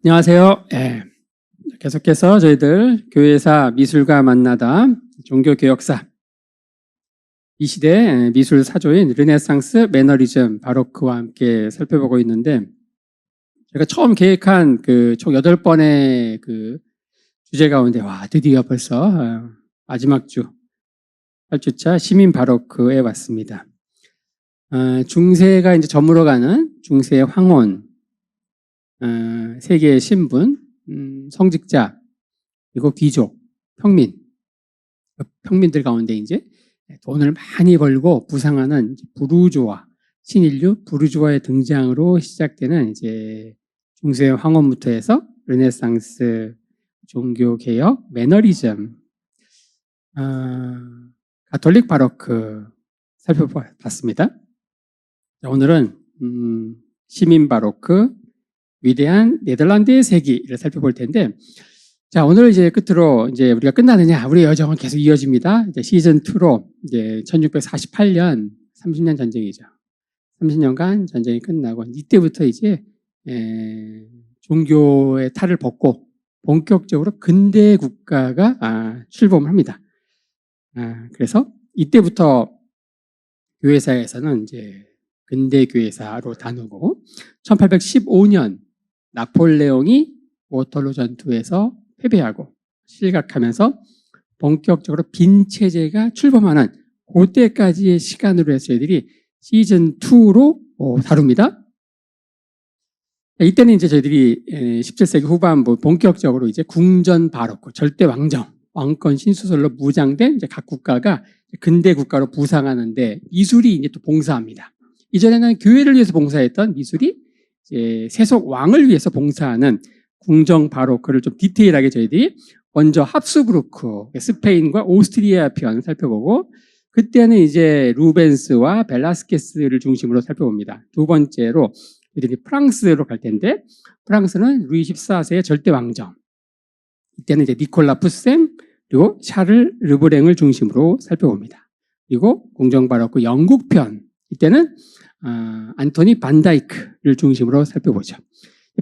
안녕하세요. 계속해서 저희들 교회사 미술과 만나다 종교개혁사 이 시대 미술 사조인 르네상스, 매너리즘, 바로크와 함께 살펴보고 있는데, 제가 처음 계획한 총 8번의 주제 가운데 드디어 벌써 마지막 주 8주차 시민 바로크에 왔습니다. 중세가 이제 저물어가는 중세의 황혼, 세계의 신분, 성직자, 그리고 귀족, 평민들 가운데 이제 돈을 많이 벌고 부상하는 부르주아, 신인류 부르주아의 등장으로 시작되는 이제 중세의 황혼부터 해서 르네상스, 종교개혁, 매너리즘, 가톨릭 바로크 살펴봤습니다. 오늘은 시민 바로크, 위대한 네덜란드의 세기를 살펴볼 텐데, 자, 오늘 이제 끝으로 이제 우리가 끝나느냐, 우리의 여정은 계속 이어집니다. 이제 시즌 2로 이제 1648년 30년 전쟁이죠. 30년간 전쟁이 끝나고 이때부터 이제 종교의 탈을 벗고 본격적으로 근대 국가가 출범을 합니다. 그래서 이때부터 교회사에서는 이제 근대 교회사로 나누고, 1815년 나폴레옹이 워털루 전투에서 패배하고 실각하면서 본격적으로 빈 체제가 출범하는 그때까지의 시간으로 해서 저희들이 시즌 2로 다룹니다. 이때는 이제 저희들이 17세기 후반부 본격적으로 이제 궁전 바로크, 절대 왕권 신수설로 무장된 이제 각 국가가 근대 국가로 부상하는데, 미술이 이제 또 봉사합니다. 이전에는 교회를 위해서 봉사했던 미술이 이제 세속 왕을 위해서 봉사하는 궁정 바로크를 좀 디테일하게 저희들이 먼저 합스부르크, 스페인과 오스트리아 편 살펴보고, 그때는 이제 루벤스와 벨라스케스를 중심으로 살펴봅니다. 두 번째로 저희들이 프랑스로 갈 텐데, 프랑스는 루이 14세의 절대 왕정, 이때는 이제 니콜라 푸셈 그리고 샤를 르브랭을 중심으로 살펴봅니다. 그리고 궁정 바로크 영국 편, 이때는 안토니 반다이크를 중심으로 살펴보죠.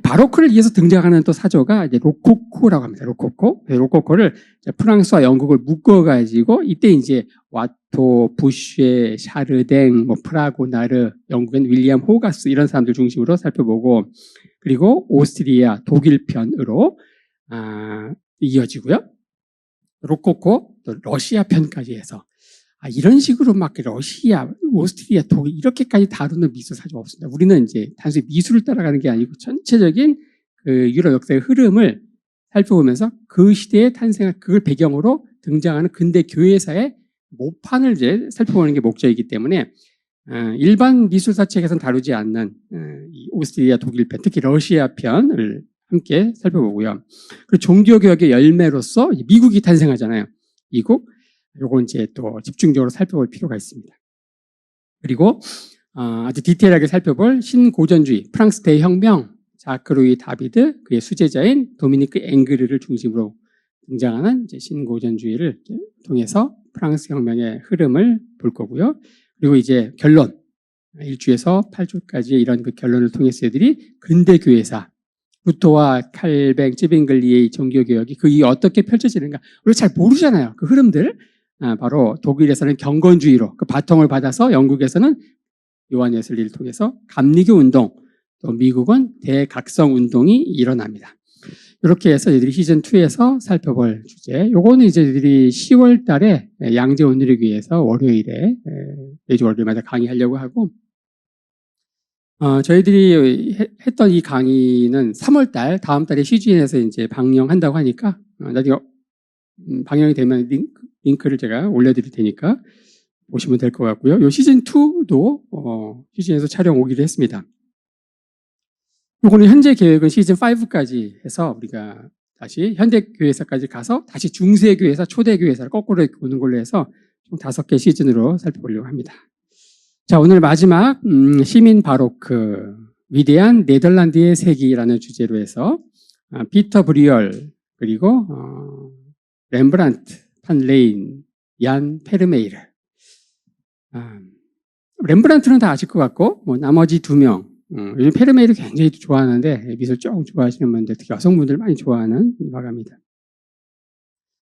바로크를 위해서 등장하는 또 사조가 이제 로코코라고 합니다. 로코코를 프랑스와 영국을 묶어가지고, 이때 이제 와토, 부쉐, 샤르댕, 프라고나르, 영국엔 윌리엄 호가스 이런 사람들 중심으로 살펴보고, 그리고 오스트리아, 독일 편으로 이어지고요. 로코코, 또 러시아 편까지 해서 이런 식으로 막 러시아, 오스트리아, 독일 이렇게까지 다루는 미술 사조가 없습니다. 우리는 이제 단순히 미술을 따라가는 게 아니고 전체적인 유럽 역사의 흐름을 살펴보면서 그 시대의 탄생을 그걸 배경으로 등장하는 근대 교회사의 모판을 이제 살펴보는 게 목적이기 때문에 일반 미술사 책에서는 다루지 않는 이 오스트리아, 독일 편, 특히 러시아 편을 함께 살펴보고요. 그리고 종교개혁의 열매로서 미국이 탄생하잖아요. 미국. 요건 이제 또 집중적으로 살펴볼 필요가 있습니다. 그리고 아주 디테일하게 살펴볼 신고전주의, 프랑스 대혁명, 자크 루이 다비드, 그의 수제자인 도미니크 앵그르를 중심으로 등장하는 이제 신고전주의를 통해서 프랑스 혁명의 흐름을 볼 거고요. 그리고 이제 결론, 1주에서 8주까지 이런 그 결론을 통해서 애들이 근대 교회사, 루터와 칼뱅, 찌빙글리의 종교개혁이 그게 어떻게 펼쳐지는가, 우리가 잘 모르잖아요. 그 흐름들. 바로 독일에서는 경건주의로 그 바통을 받아서 영국에서는 요한 웨슬리를 통해서 감리교 운동, 또 미국은 대각성 운동이 일어납니다. 이렇게 해서 저희들이 시즌 2에서 살펴볼 주제, 요거는 이제 저희들이 10월 달에 양재 온누리교회에서 월요일에 매주 월요일마다 강의하려고 하고, 저희들이 했던 이 강의는 3월 달, 다음 달에 CGN에서 이제 방영한다고 하니까 나중에 방영이 되면 링크를 제가 올려드릴 테니까 보시면 될 것 같고요. 요 시즌2도 시즌에서 촬영 오기로 했습니다. 요거는 현재 계획은 시즌5까지 해서 우리가 다시 현대교회사까지 가서 다시 중세교회사, 초대교회사를 거꾸로 보는 걸로 해서 총 5개 시즌으로 살펴보려고 합니다. 자, 오늘 마지막 시민 바로크, 위대한 네덜란드의 세기라는 주제로 해서 피터 브리얼, 그리고 렘브란트, 판 레인, 얀 페르메이르. 렘브란트는 다 아실 것 같고, 나머지 2명, 요즘 페르메이를 굉장히 좋아하는데 미술 조금 좋아하시는 분들, 특히 여성분들 많이 좋아하는 화가입니다.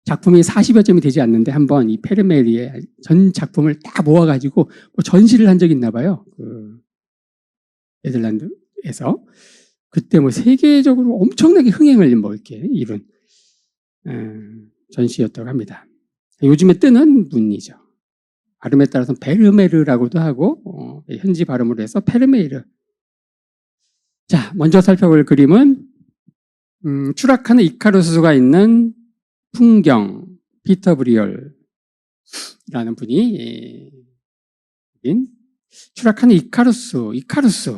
작품이 40여 점이 되지 않는데 한번 이 페르메리의 전 작품을 다 모아가지고 뭐 전시를 한 적이 있나 봐요. 그 네덜란드에서. 그때 뭐 세계적으로 엄청나게 흥행을 뭐 이렇게 이룬 전시였다고 합니다. 요즘에 뜨는 문이죠. 발음에 따라서 베르메르라고도 하고 현지 발음으로 해서 페르메이르. 자, 먼저 살펴볼 그림은 추락하는 이카루스가 있는 풍경, 피터 브리얼이라는 분이 추락하는 이카루스.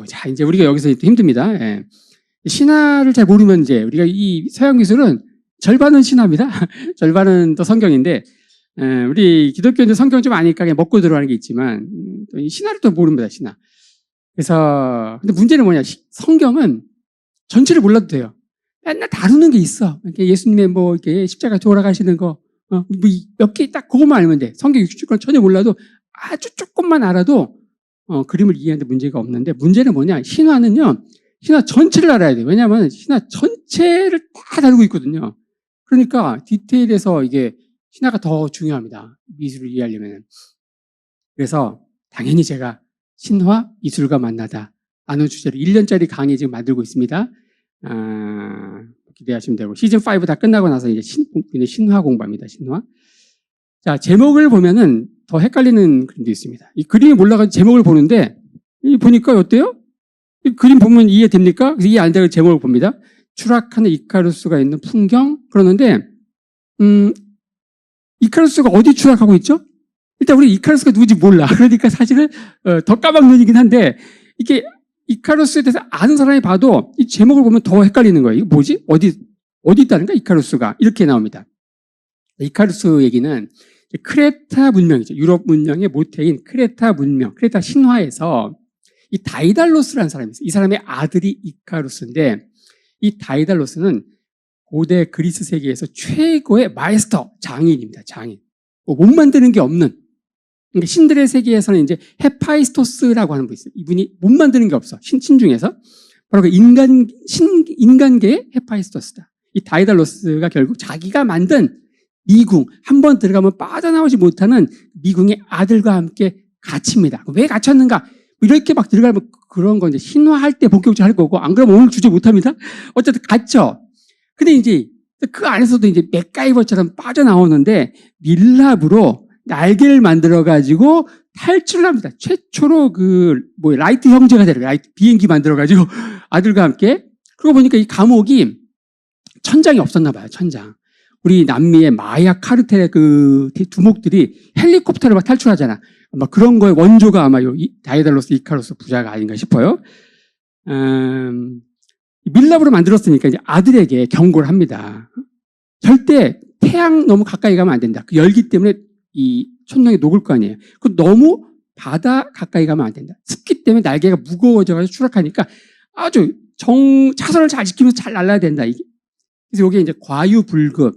자, 이제 우리가 여기서 힘듭니다. 예. 신화를 잘 모르면 이제 우리가 이 서양 미술은 절반은 신화입니다. 절반은 또 성경인데, 우리 기독교인들 성경 좀 아니까 그냥 먹고 들어가는 게 있지만, 또 이 신화를 또 모릅니다, 신화. 그래서, 근데 문제는 뭐냐. 성경은 전체를 몰라도 돼요. 맨날 다루는 게 있어. 예수님의 뭐 이렇게 십자가 돌아가시는 거, 몇 개 딱 그것만 알면 돼. 성경 60권 전혀 몰라도 아주 조금만 알아도 그림을 이해하는데 문제가 없는데, 문제는 뭐냐. 신화 전체를 알아야 돼. 왜냐하면 신화 전체를 다 다루고 있거든요. 그러니까 디테일에서 이게 신화가 더 중요합니다. 미술을 이해하려면. 그래서 당연히 제가 신화 미술과 만나다 라는 주제로 1년짜리 강의 지금 만들고 있습니다. 기대하시면 되고, 시즌5 다 끝나고 나서 이제 신화 공부합니다. 신화. 자, 제목을 보면은 더 헷갈리는 그림도 있습니다. 이 그림이 몰라가지고 제목을 보는데, 보니까 어때요? 이 그림 보면 이해됩니까? 그래서 이해 안 되고 제목을 봅니다. 추락하는 이카루스가 있는 풍경. 그러는데, 이카루스가 어디 추락하고 있죠? 일단 우리 이카루스가 누군지 몰라. 그러니까 사실은 더 까막눈이긴 한데, 이게 이카루스에 대해서 아는 사람이 봐도 이 제목을 보면 더 헷갈리는 거예요. 이거 뭐지? 어디 있다는가? 이카루스가. 이렇게 나옵니다. 이카루스 얘기는 크레타 문명이죠. 유럽 문명의 모태인 크레타 문명, 크레타 신화에서 이 다이달로스라는 사람이 있어요. 이 사람의 아들이 이카루스인데, 이 다이달로스는 고대 그리스 세계에서 최고의 마에스터, 장인입니다. 장인. 못 만드는 게 없는. 그러니까 신들의 세계에서는 이제 헤파이스토스라고 하는 분이 있어요. 이분이 못 만드는 게 없어. 신 중에서. 바로 그 인간계의 헤파이스토스다. 이 다이달로스가 결국 자기가 만든 미궁, 한번 들어가면 빠져나오지 못하는 미궁의 아들과 함께 갇힙니다. 왜 갇혔는가? 이렇게 막 들어가면 그런 건 이제 신화할 때 본격적으로 할 거고, 안 그러면 오늘 주제 못 합니다. 어쨌든 갇혀. 근데 이제 그 안에서도 이제 맥가이버처럼 빠져나오는데, 밀랍으로 날개를 만들어가지고 탈출을 합니다. 최초로 라이트 형제가 되는 거예요. 비행기 만들어가지고 아들과 함께. 그러고 보니까 이 감옥이 천장이 없었나 봐요, 천장. 우리 남미의 마야 카르텔의 그 두목들이 헬리콥터를 막 탈출하잖아. 아마 그런 거의 원조가 아마 다이달로스 이카루스 부자가 아닌가 싶어요. 밀랍으로 만들었으니까 이제 아들에게 경고를 합니다. 절대 태양 너무 가까이 가면 안 된다. 그 열기 때문에 이 천둥이 녹을 거 아니에요. 그 너무 바다 가까이 가면 안 된다. 습기 때문에 날개가 무거워져가지고 추락하니까 아주 차선을 잘 지키면서 잘 날아야 된다. 이게. 그래서 이게 이제 과유불급,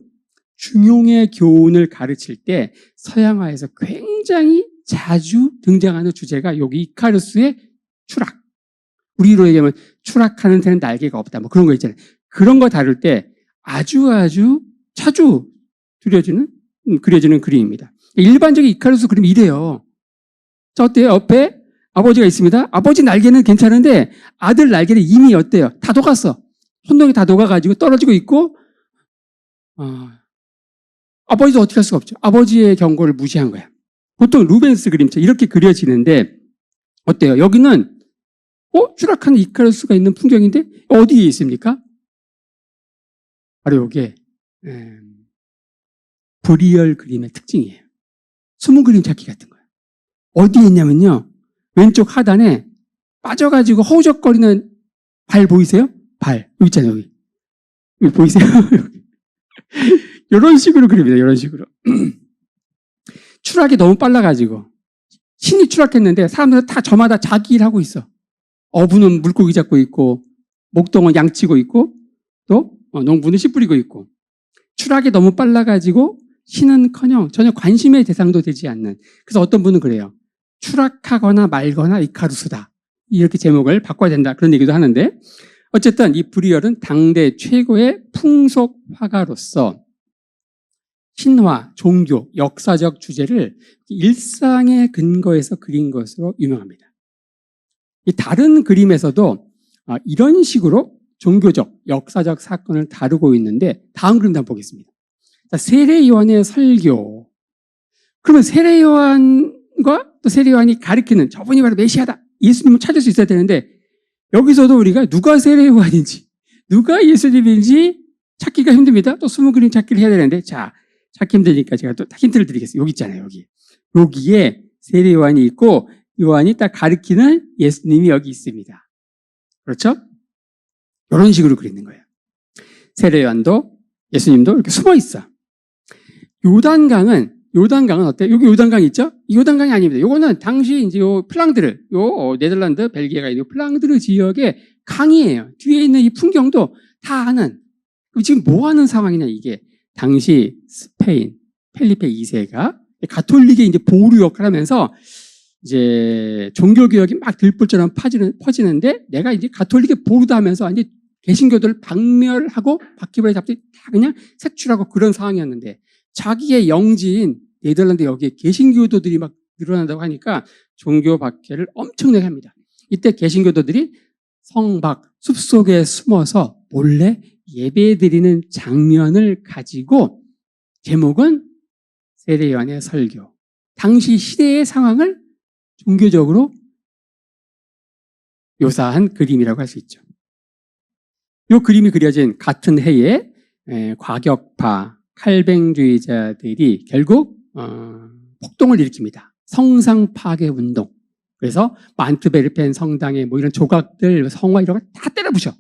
중용의 교훈을 가르칠 때 서양화에서 굉장히 자주 등장하는 주제가 여기 이카루스의 추락. 우리로 얘기하면 추락하는 데는 날개가 없다. 뭐 그런 거 있잖아요. 그런 거 다룰 때 아주 자주 그려지는 그림입니다. 일반적인 이카루스 그림이 이래요. 자, 어때요? 옆에 아버지가 있습니다. 아버지 날개는 괜찮은데 아들 날개는 이미 어때요? 다 녹았어. 손동이 다 녹아가지고 떨어지고 있고, 아버지도 어떻게 할 수가 없죠. 아버지의 경고를 무시한 거야. 보통 루벤스 그림처럼 이렇게 그려지는데, 어때요? 여기는 추락하는 이카루스가 있는 풍경인데 어디에 있습니까? 바로 이게 브리얼 그림의 특징이에요. 숨은 그림 찾기 같은 거예요. 어디에 있냐면요, 왼쪽 하단에 빠져가지고 허우적거리는 발 보이세요? 발 여기 있잖아요. 여기 보이세요? 이런 식으로 그립니다. 이런 식으로. 추락이 너무 빨라가지고 신이 추락했는데 사람들은 다 저마다 자기 일 하고 있어. 어부는 물고기 잡고 있고, 목동은 양 치고 있고, 또 농부는 씨 뿌리고 있고. 추락이 너무 빨라가지고 신은커녕 전혀 관심의 대상도 되지 않는. 그래서 어떤 분은 그래요. 추락하거나 말거나 이카루스다. 이렇게 제목을 바꿔야 된다. 그런 얘기도 하는데 어쨌든 이 브리얼은 당대 최고의 풍속 화가로서 신화, 종교, 역사적 주제를 일상의 근거에서 그린 것으로 유명합니다. 이 다른 그림에서도 이런 식으로 종교적, 역사적 사건을 다루고 있는데 다음 그림도 한번 보겠습니다. 자, 세례요한의 설교. 그러면 세례요한과 또 세례요한이 가리키는 저분이 바로 메시아다. 예수님을 찾을 수 있어야 되는데 여기서도 우리가 누가 세례요한인지 누가 예수님인지 찾기가 힘듭니다. 또 숨은 그림 찾기를 해야 되는데 자, 찾기 힘드니까 제가 또 힌트를 드리겠습니다. 여기 있잖아요. 여기에 세례요한이 있고 요한이 딱 가리키는 예수님이 여기 있습니다. 그렇죠? 이런 식으로 그리는 거예요. 세례요한도 예수님도 이렇게 숨어 있어. 요단강은 어때요? 여기 요단강 있죠? 이 요단강이 아닙니다. 요거는 당시 이제 요 플랑드르, 네덜란드, 벨기에가 있는 플랑드르 지역의 강이에요. 뒤에 있는 이 풍경도 다 아는. 지금 뭐 하는 상황이냐, 이게. 당시 스페인, 펠리페 2세가 가톨릭의 이제 보루 역할을 하면서 이제 종교개혁이 막 들불처럼 퍼지는데 내가 이제 가톨릭의 보루다 하면서 이제 개신교들을 박멸하고 바퀴벌레 잡듯이 다 그냥 색출하고 그런 상황이었는데 자기의 영지인 네덜란드 여기에 개신교도들이 막 늘어난다고 하니까 종교 박해를 엄청나게 합니다. 이때 개신교도들이 성 밖 숲속에 숨어서 몰래 예배드리는 장면을 가지고 제목은 세례요한의 설교. 당시 시대의 상황을 종교적으로 묘사한 그림이라고 할 수 있죠. 이 그림이 그려진 같은 해에 과격파 칼뱅주의자들이 결국 폭동을 일으킵니다. 성상 파괴 운동. 그래서 안트베르펜 성당에 뭐 이런 조각들, 성화 이런 거 다 때려부셔.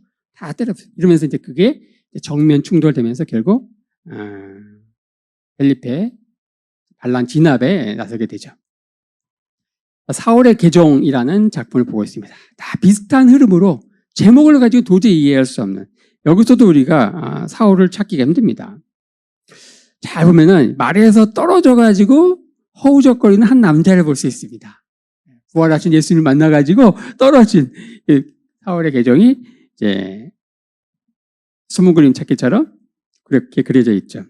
이러면서 이제 그게 정면 충돌되면서 결국 펠리페 반란 진압에 나서게 되죠. 4월의 개종이라는 작품을 보고 있습니다. 다 비슷한 흐름으로 제목을 가지고 도저히 이해할 수 없는, 여기서도 우리가 사울을 찾기가 힘듭니다. 잘 보면은 말에서 떨어져 가지고 허우적거리는 한 남자를 볼 수 있습니다. 부활하신 예수님을 만나가지고 떨어진 사울의 계정이 이제 숨은 그림 찾기처럼 그렇게 그려져 있죠.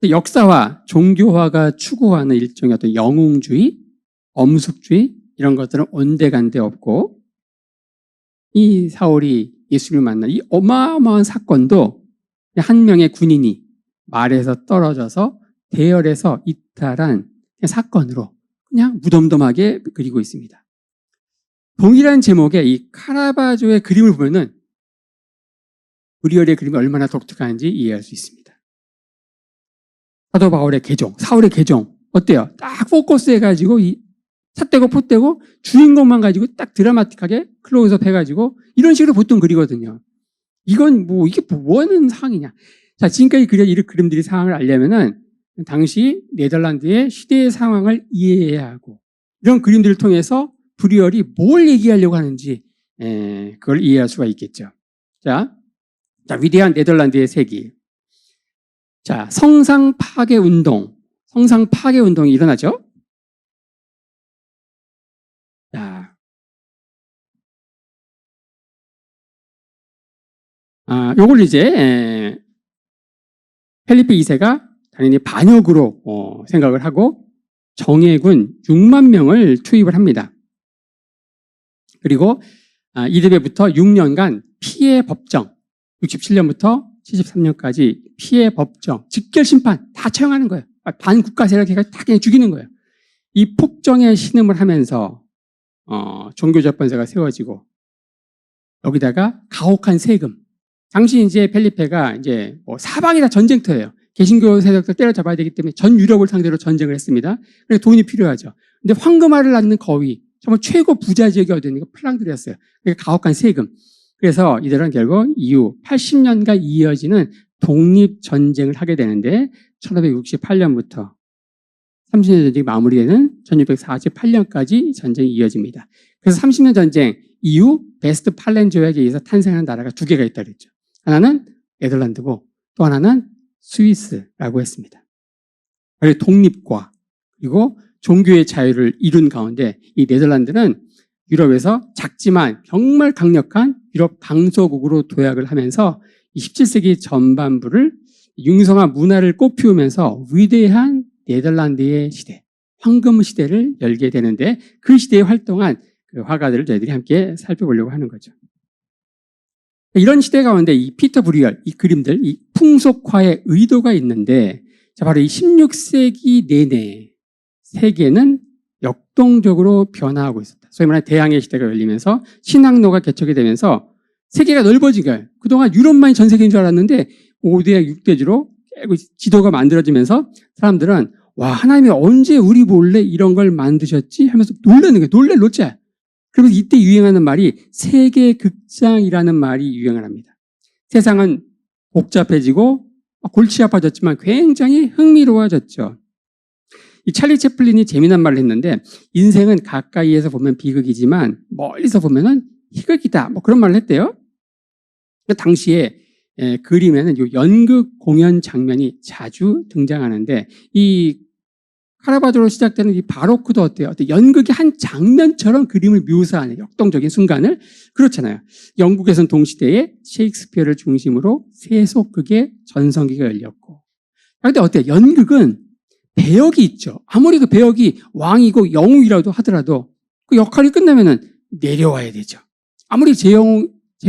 역사와 종교화가 추구하는 일종의 어떤 영웅주의, 엄숙주의 이런 것들은 온데간데 없고, 이 사울이 예수님을 만난 이 어마어마한 사건도 한 명의 군인이 말에서 떨어져서 대열에서 이탈한 사건으로 그냥 무덤덤하게 그리고 있습니다. 동일한 제목의 이 카라바조의 그림을 보면은 브리얼의 그림이 얼마나 독특한지 이해할 수 있습니다. 사도 바울의 개종, 사울의 개종 어때요? 딱 포커스 해가지고 이 삿대고 포대고 주인공만 가지고 딱 드라마틱하게 클로즈업 해가지고 이런 식으로 보통 그리거든요. 이건 이게 뭐 하는 상황이냐? 자, 지금까지 그려진 이 그림들이 상황을 알려면은 당시 네덜란드의 시대의 상황을 이해해야 하고, 이런 그림들을 통해서 브리얼이 뭘 얘기하려고 하는지 그걸 이해할 수가 있겠죠. 자, 위대한 네덜란드의 세기. 자, 성상 파괴 운동이 일어나죠. 자, 요걸 이제 펠리페 2세가 당연히 반역으로 생각을 하고 정예군 6만 명을 투입을 합니다. 그리고 이듬해부터 6년간 피해 법정, 67년부터 73년까지 피해 법정, 직결 심판 다 처형하는 거예요. 반국가 세력 해가지고 다 그냥 죽이는 거예요. 이 폭정에 신음을 하면서 종교재판소가 세워지고, 여기다가 가혹한 세금. 당시 이제 펠리페가 이제 사방이 다 전쟁터예요. 개신교 세력들 때려잡아야 되기 때문에 전 유럽을 상대로 전쟁을 했습니다. 그래서 돈이 필요하죠. 근데 황금알을 낳는 거위, 정말 최고 부자 지역이 어디였는가? 플랑드르였어요. 그러니까 가혹한 세금. 그래서 이들은 결국 이후 80년간 이어지는 독립전쟁을 하게 되는데 1568년부터 30년 전쟁이 마무리되는 1648년까지 전쟁이 이어집니다. 그래서 30년 전쟁 이후 베스트 팔렌 조약에 의해서 탄생하는 나라가 두 개가 있다고 했죠. 하나는 네덜란드고 또 하나는 스위스라고 했습니다. 독립과 그리고 종교의 자유를 이룬 가운데 이 네덜란드는 유럽에서 작지만 정말 강력한 유럽 강소국으로 도약을 하면서 이 17세기 전반부를 융성한 문화를 꽃피우면서 위대한 네덜란드의 시대, 황금 시대를 열게 되는데 그 시대에 활동한 그 화가들을 저희들이 함께 살펴보려고 하는 거죠. 이런 시대 가운데 이 피터 브루열, 이 그림들, 이 풍속화의 의도가 있는데 바로 이 16세기 내내 세계는 역동적으로 변화하고 있었다. 소위 말하는 대항해 시대가 열리면서 신학로가 개척이 되면서 세계가 넓어진 거예요. 그동안 유럽만이 전 세계인 줄 알았는데 5대양 6대주로 지도가 만들어지면서 사람들은 와, 하나님이 언제 우리 몰래 이런 걸 만드셨지? 하면서 놀라는 거예요. 놀랄 노자. 그리고 이때 유행하는 말이 세계 극장이라는 말이 유행을 합니다. 세상은 복잡해지고 골치 아파졌지만 굉장히 흥미로워졌죠. 이 찰리 채플린이 재미난 말을 했는데 인생은 가까이에서 보면 비극이지만 멀리서 보면은 희극이다. 뭐 그런 말을 했대요. 당시에 그림에는 요 연극 공연 장면이 자주 등장하는데 이 카라바조로 시작되는 이 바로크도 어때요? 연극의 한 장면처럼 그림을 묘사하는 역동적인 순간을 그렇잖아요. 영국에서는 동시대에 셰익스피어를 중심으로 세속극의 전성기가 열렸고 그런데 어때요? 연극은 배역이 있죠. 아무리 그 배역이 왕이고 영웅이라도 하더라도 그 역할이 끝나면은 내려와야 되죠. 아무리 제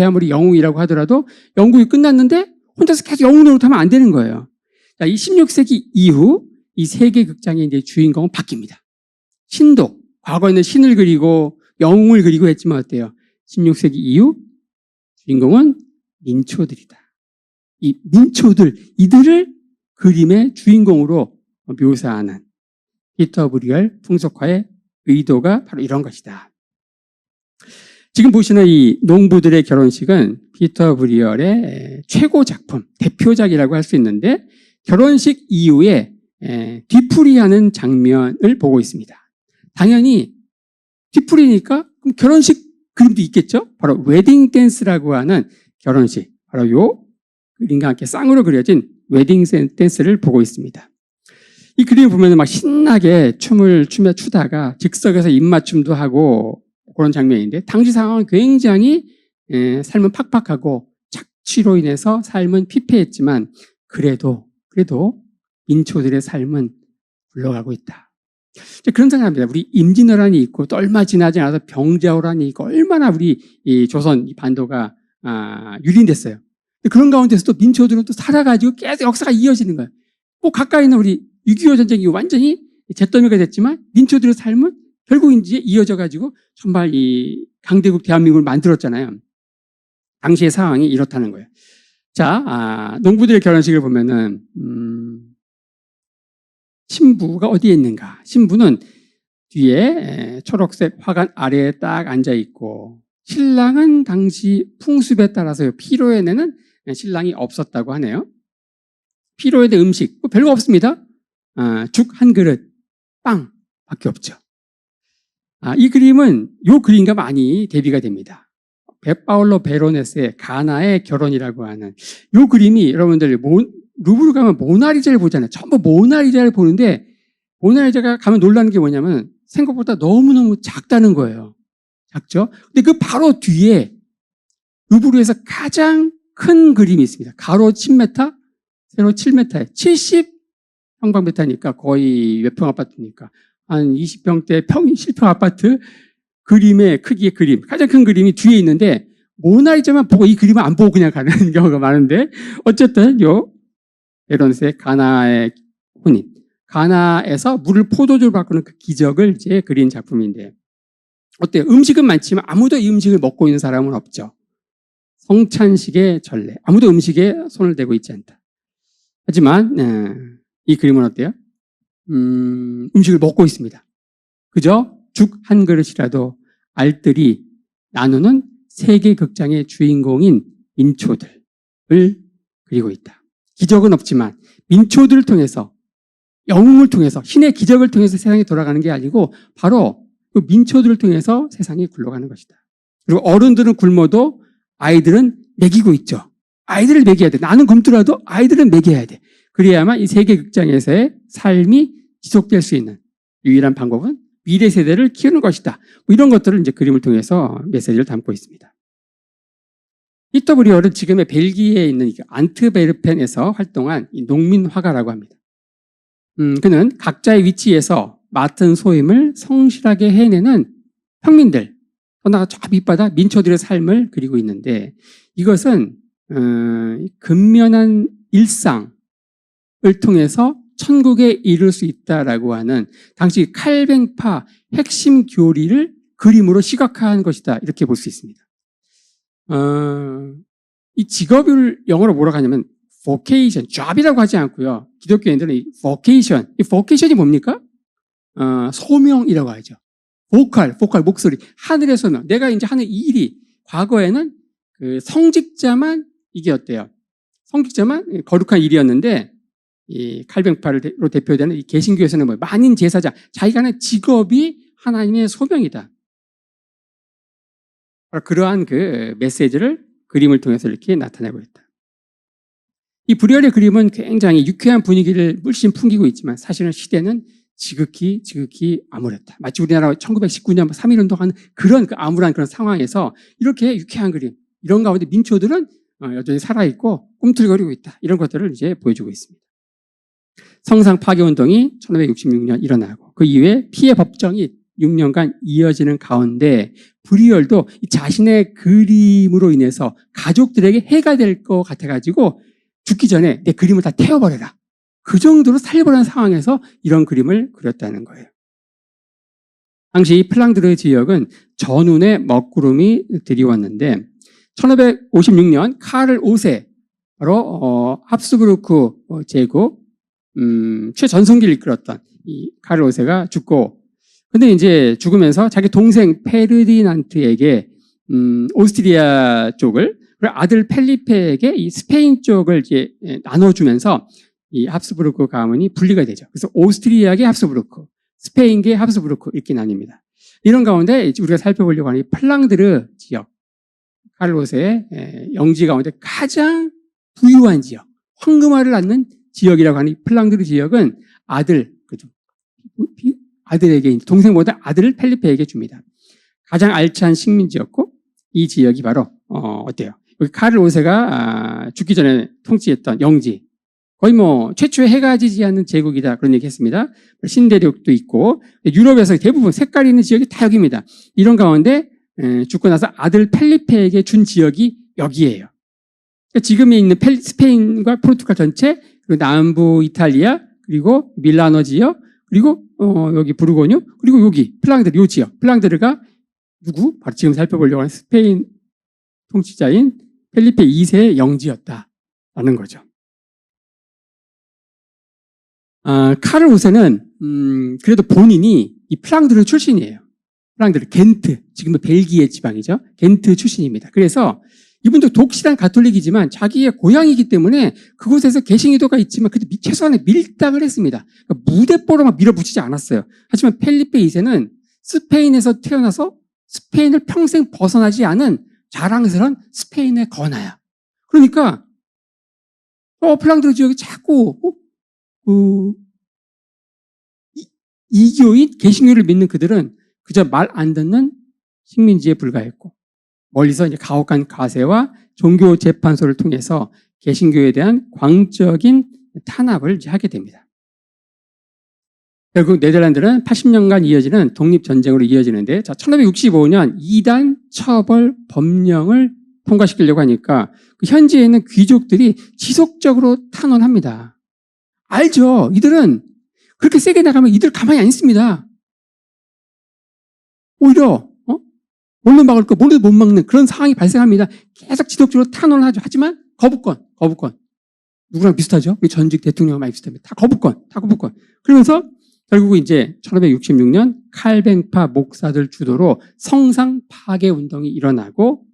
아무리 영웅이라고 하더라도 연극이 끝났는데 혼자서 계속 영웅 노릇하면 안 되는 거예요. 자, 이 16세기 이후 이 세계 극장의 이제 주인공은 바뀝니다. 신도, 과거에는 신을 그리고 영웅을 그리고 했지만 어때요? 16세기 이후 주인공은 민초들이다. 이 민초들, 이들을 그림의 주인공으로 묘사하는 피터 브루열 풍속화의 의도가 바로 이런 것이다. 지금 보시는 이 농부들의 결혼식은 피터 브루열의 최고 작품, 대표작이라고 할 수 있는데 결혼식 이후에 뒤풀이하는 장면을 보고 있습니다. 당연히 뒤풀이니까 그럼 결혼식 그림도 있겠죠? 바로 웨딩 댄스라고 하는 결혼식, 바로 요 그림과 함께 쌍으로 그려진 웨딩 댄스를 보고 있습니다. 이 그림을 보면 막 신나게 춤을 추다가 즉석에서 입맞춤도 하고 그런 장면인데 당시 상황은 굉장히 삶은 팍팍하고 착취로 인해서 삶은 피폐했지만 그래도 민초들의 삶은 굴러가고 있다. 그런 생각합니다. 우리 임진왜란이 있고 또 얼마 지나지 않아서 병자호란이 있고 얼마나 우리 이 조선 이 반도가 유린됐어요. 그런 가운데서도 민초들은 또 살아가지고 계속 역사가 이어지는 거예요. 꼭 가까이 있는 우리 6.25 전쟁이 완전히 잿더미가 됐지만 민초들의 삶은 결국 이제 이어져가지고 정말 이 강대국 대한민국을 만들었잖아요. 당시의 상황이 이렇다는 거예요. 자, 농부들의 결혼식을 보면은 신부가 어디에 있는가? 신부는 뒤에 초록색 화관 아래에 딱 앉아 있고 신랑은 당시 풍습에 따라서 피로에는 신랑이 없었다고 하네요. 피로에 대한 음식 뭐 별거 없습니다. 죽 한 그릇, 빵밖에 없죠. 이 그림은 요 그림과 많이 대비가 됩니다. 파울로 베로네스의 가나의 결혼이라고 하는 요 그림이 여러분들 루브르 가면 모나리자를 보잖아요. 전부 모나리자를 보는데 모나리자가 가면 놀라는 게 뭐냐면 생각보다 너무너무 작다는 거예요. 작죠? 근데 그 바로 뒤에 루브르에서 가장 큰 그림이 있습니다. 가로 10m, 세로 7m에 70평방미터니까 거의 몇 평 아파트니까 한 20평대 실평 아파트 그림의 크기의 그림, 가장 큰 그림이 뒤에 있는데 모나리자만 보고 이 그림을 안 보고 그냥 가는 경우가 많은데 어쨌든 요 베로네스의 가나의 혼인, 가나에서 물을 포도주로 바꾸는 그 기적을 이제 그린 작품인데 어때요? 음식은 많지만 아무도 이 음식을 먹고 있는 사람은 없죠. 성찬식의 전례, 아무도 음식에 손을 대고 있지 않다. 하지만 이 그림은 어때요? 음식을 먹고 있습니다. 그저 죽 한 그릇이라도 알뜰히 나누는 세계 극장의 주인공인 민초들을 그리고 있다. 기적은 없지만 민초들을 통해서 영웅을 통해서 신의 기적을 통해서 세상이 돌아가는 게 아니고 바로 그 민초들을 통해서 세상이 굴러가는 것이다. 그리고 어른들은 굶어도 아이들은 먹이고 있죠. 아이들을 먹여야 돼. 나는 굶더라도 아이들은 먹여야 돼. 그래야만 이 세계 극장에서의 삶이 지속될 수 있는 유일한 방법은 미래 세대를 키우는 것이다. 뭐 이런 것들을 이제 그림을 통해서 메시지를 담고 있습니다. 피터 브리얼은 지금의 벨기에에 있는 안트베르펜에서 활동한 이 농민 화가라고 합니다. 그는 각자의 위치에서 맡은 소임을 성실하게 해내는 평민들, 나아가 저 밑바닥 민초들의 삶을 그리고 있는데, 이것은 근면한 일상을 통해서 천국에 이룰 수 있다라고 하는 당시 칼뱅파 핵심 교리를 그림으로 시각화한 것이다, 이렇게 볼 수 있습니다. 이 직업을 영어로 뭐라고 하냐면 vocation, job이라고 하지 않고요. 기독교인들은 이 vocation이 뭡니까? 소명이라고 하죠. 보컬, 목소리, 하늘의 소명. 내가 이제 하는 이 일이, 과거에는 그 성직자만 이게 어때요? 성직자만 거룩한 일이었는데, 이 칼뱅파로 대표되는 이 개신교에서는 뭐 만인 제사장, 자기가 하는 직업이 하나님의 소명이다. 그러한 그 메시지를 그림을 통해서 이렇게 나타내고 있다. 이 브리얼의 그림은 굉장히 유쾌한 분위기를 물씬 풍기고 있지만 사실은 시대는 지극히 암울했다. 마치 우리나라 1919년 3.1운동하는 그런 암울한 그런 상황에서 이렇게 유쾌한 그림, 이런 가운데 민초들은 여전히 살아있고 꿈틀거리고 있다. 이런 것들을 이제 보여주고 있습니다. 성상 파괴 운동이 1566년 일어나고 그 이후에 피해 법정이 6년간 이어지는 가운데 브리얼도 자신의 그림으로 인해서 가족들에게 해가 될 것 같아가지고 죽기 전에 내 그림을 다 태워버려라. 그 정도로 살려버리는 상황에서 이런 그림을 그렸다는 거예요. 당시 플랑드르 지역은 전운의 먹구름이 드리웠는데 1556년 카를 5세 바로 합스부르크 제국 최전성기를 이끌었던 이 카를 5세가 죽고, 근데 이제 죽으면서 자기 동생 페르디난트에게 오스트리아 쪽을, 그리고 아들 펠리페에게 이 스페인 쪽을 이제 나눠주면서 이 합스부르크 가문이 분리가 되죠. 그래서 오스트리아계 합스부르크, 스페인계 합스부르크 이렇게 나뉩니다. 이런 가운데 우리가 살펴보려고 하는 이 플랑드르 지역, 카를로스의 영지 가운데 가장 부유한 지역, 황금알을 낳는 지역이라고 하는 이 플랑드르 지역은 아들에게, 동생보다 아들을 펠리페에게 줍니다. 가장 알찬 식민지였고 이 지역이 바로 어때요? 여기 카를 5세가 죽기 전에 통치했던 영지, 거의 뭐 최초의 해가 지지 않는 제국이다, 그런 얘기 했습니다. 신대륙도 있고 유럽에서 대부분 색깔 있는 지역이 다 여기입니다. 이런 가운데 죽고 나서 아들 펠리페에게 준 지역이 여기예요. 그러니까 지금 있는 스페인과 포르투갈 전체, 그리고 남부 이탈리아, 그리고 밀라노 지역, 그리고 여기 부르고뉴, 그리고 여기 플랑드르, 요 지역. 플랑드르가 누구? 바로 지금 살펴보려고 하는 스페인 통치자인 펠리페 2세의 영지였다라는 거죠. 카를 5세는 그래도 본인이 이 플랑드르 출신이에요. 플랑드르, 겐트, 지금도 벨기에 지방이죠. 겐트 출신입니다. 그래서 이분도 독실한 가톨릭이지만 자기의 고향이기 때문에 그곳에서 개신기도가 있지만 그래도 최소한의 밀당을 했습니다. 그러니까 무대뽀로만 밀어붙이지 않았어요. 하지만 펠리페 2세는 스페인에서 태어나서 스페인을 평생 벗어나지 않은 자랑스러운 스페인의 건아야. 그러니까 플랑드르 지역이 자꾸 이교인 개신교를 믿는 그들은 그저 말 안 듣는 식민지에 불과했고, 멀리서 이제 가혹한 과세와 종교 재판소를 통해서 개신교에 대한 광적인 탄압을 이제 하게 됩니다. 결국 네덜란드는 80년간 이어지는 독립전쟁으로 이어지는데, 1565년 이단 처벌 법령을 통과시키려고 하니까 그 현지에 있는 귀족들이 지속적으로 탄원합니다. 알죠? 이들은 그렇게 세게 나가면 이들 가만히 안 있습니다. 오히려 뭘로 막을 거, 뭘로 못 막는 그런 상황이 발생합니다. 계속 지속적으로 탄원을 하죠. 하지만 거부권. 누구랑 비슷하죠? 우리 전직 대통령과 많이 비슷합니다. 다 거부권. 그러면서 결국 이제 1566년 칼뱅파 목사들 주도로 성상 파괴 운동이 일어나고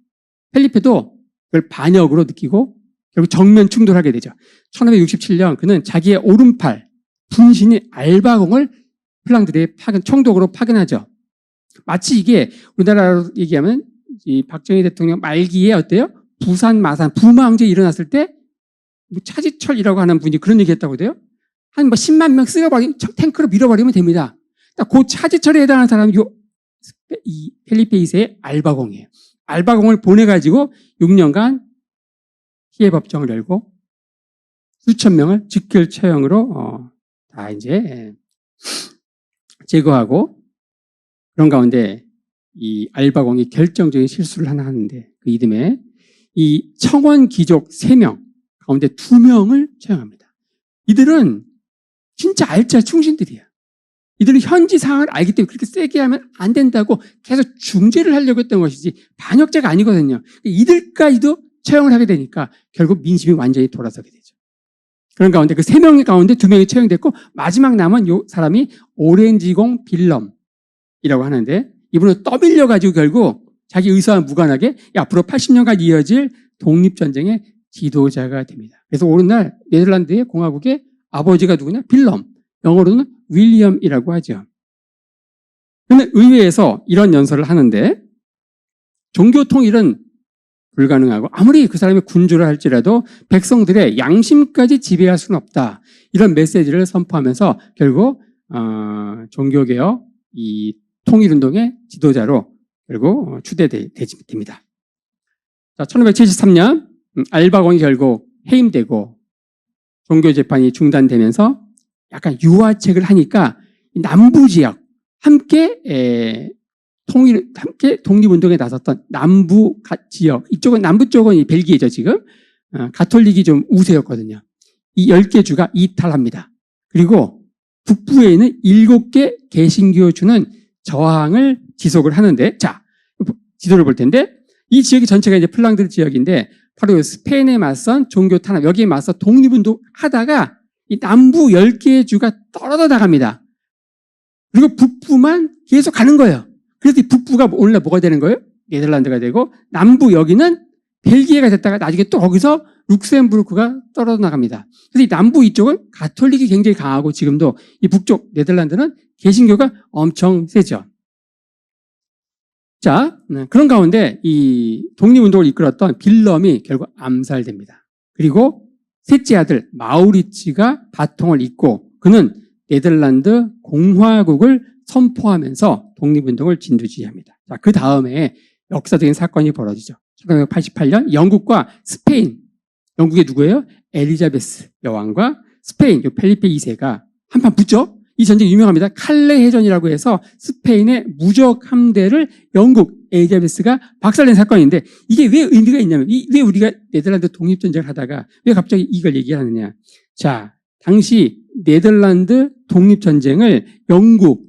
펠리페도 그걸 반역으로 느끼고 결국 정면 충돌하게 되죠. 1567년 그는 자기의 오른팔 분신인 알바공을 플랑드르에 총독으로 파견하죠. 마치 이게 우리나라로 얘기하면 이 박정희 대통령 말기에 어때요? 부산 마산 부마항제 일어났을 때 뭐 차지철이라고 하는 분이 그런 얘기했다고 돼요. 한 10만 명 쓸어버리면 탱크로 밀어버리면 됩니다. 딱 그 차지철에 해당하는 사람이 이 펠리페 2세의 알바공이에요. 알바공을 보내가지고 6년간 피해 법정을 열고 수천 명을 직결 처형으로 다 이제 제거하고, 그런 가운데 이 알바공이 결정적인 실수를 하나 하는데, 그 이듬해 이 청원 귀족 3명 가운데 2명을 처형합니다. 이들은 진짜 알짜 충신들이야. 이들은 현지 상황을 알기 때문에 그렇게 세게 하면 안 된다고 계속 중재를 하려고 했던 것이지 반역자가 아니거든요. 이들까지도 처형을 하게 되니까 결국 민심이 완전히 돌아서게 되죠. 그런 가운데 그 3명 가운데 2명이 처형됐고, 마지막 남은 요 사람이 오렌지공 빌럼이라고 하는데, 이분은 떠밀려가지고 결국 자기 의사와 무관하게 앞으로 80년간 이어질 독립전쟁의 지도자가 됩니다. 그래서 오늘날 네덜란드의 공화국의 아버지가 누구냐? 빌럼. 영어로는 윌리엄이라고 하죠. 그런데 의회에서 이런 연설을 하는데, 종교 통일은 불가능하고 아무리 그 사람이 군주를 할지라도 백성들의 양심까지 지배할 수는 없다. 이런 메시지를 선포하면서 결국 종교개혁 이 통일운동의 지도자로 결국 추대됩니다. 자, 1573년 알바공이 결국 해임되고 종교재판이 중단되면서 약간 유화책을 하니까 남부 지역 함께 독립운동에 나섰던 남부 지역, 이쪽은 남부 쪽은 벨기에죠 지금. 가톨릭이 좀 우세였거든요. 이 10개 주가 이탈합니다. 그리고 북부에 있는 7개 개신교 주는 저항을 지속을 하는데, 자, 지도를 볼 텐데, 이 지역이 전체가 이제 플랑드 지역인데 바로 스페인에 맞선 종교 탄압, 여기에 맞서 독립운동 하다가 이 남부 10개의 주가 떨어져 나갑니다. 그리고 북부만 계속 가는 거예요. 그래서 이 북부가 오늘날 뭐가 되는 거예요? 네덜란드가 되고, 남부 여기는 벨기에가 됐다가 나중에 또 거기서 룩셈부르크가 떨어져 나갑니다. 그래서 이 남부 이쪽은 가톨릭이 굉장히 강하고, 지금도 이 북쪽 네덜란드는 개신교가 엄청 세죠. 자, 그런 가운데 이 독립운동을 이끌었던 빌럼이 결국 암살됩니다. 그리고 셋째 아들 마우리치가 바통을 잇고 그는 네덜란드 공화국을 선포하면서 독립운동을 진두지휘합니다. 자, 그 다음에 역사적인 사건이 벌어지죠. 1988년 영국과 스페인, 영국의 누구예요? 엘리자베스 여왕과 스페인 펠리페 2세가 한판 붙죠. 이 전쟁이 유명합니다. 칼레 해전이라고 해서 스페인의 무적 함대를 영국 엘리자베스가 박살낸 사건인데, 이게 왜 의미가 있냐면, 왜 우리가 네덜란드 독립전쟁을 하다가 왜 갑자기 이걸 얘기하느냐. 자, 당시 네덜란드 독립전쟁을 영국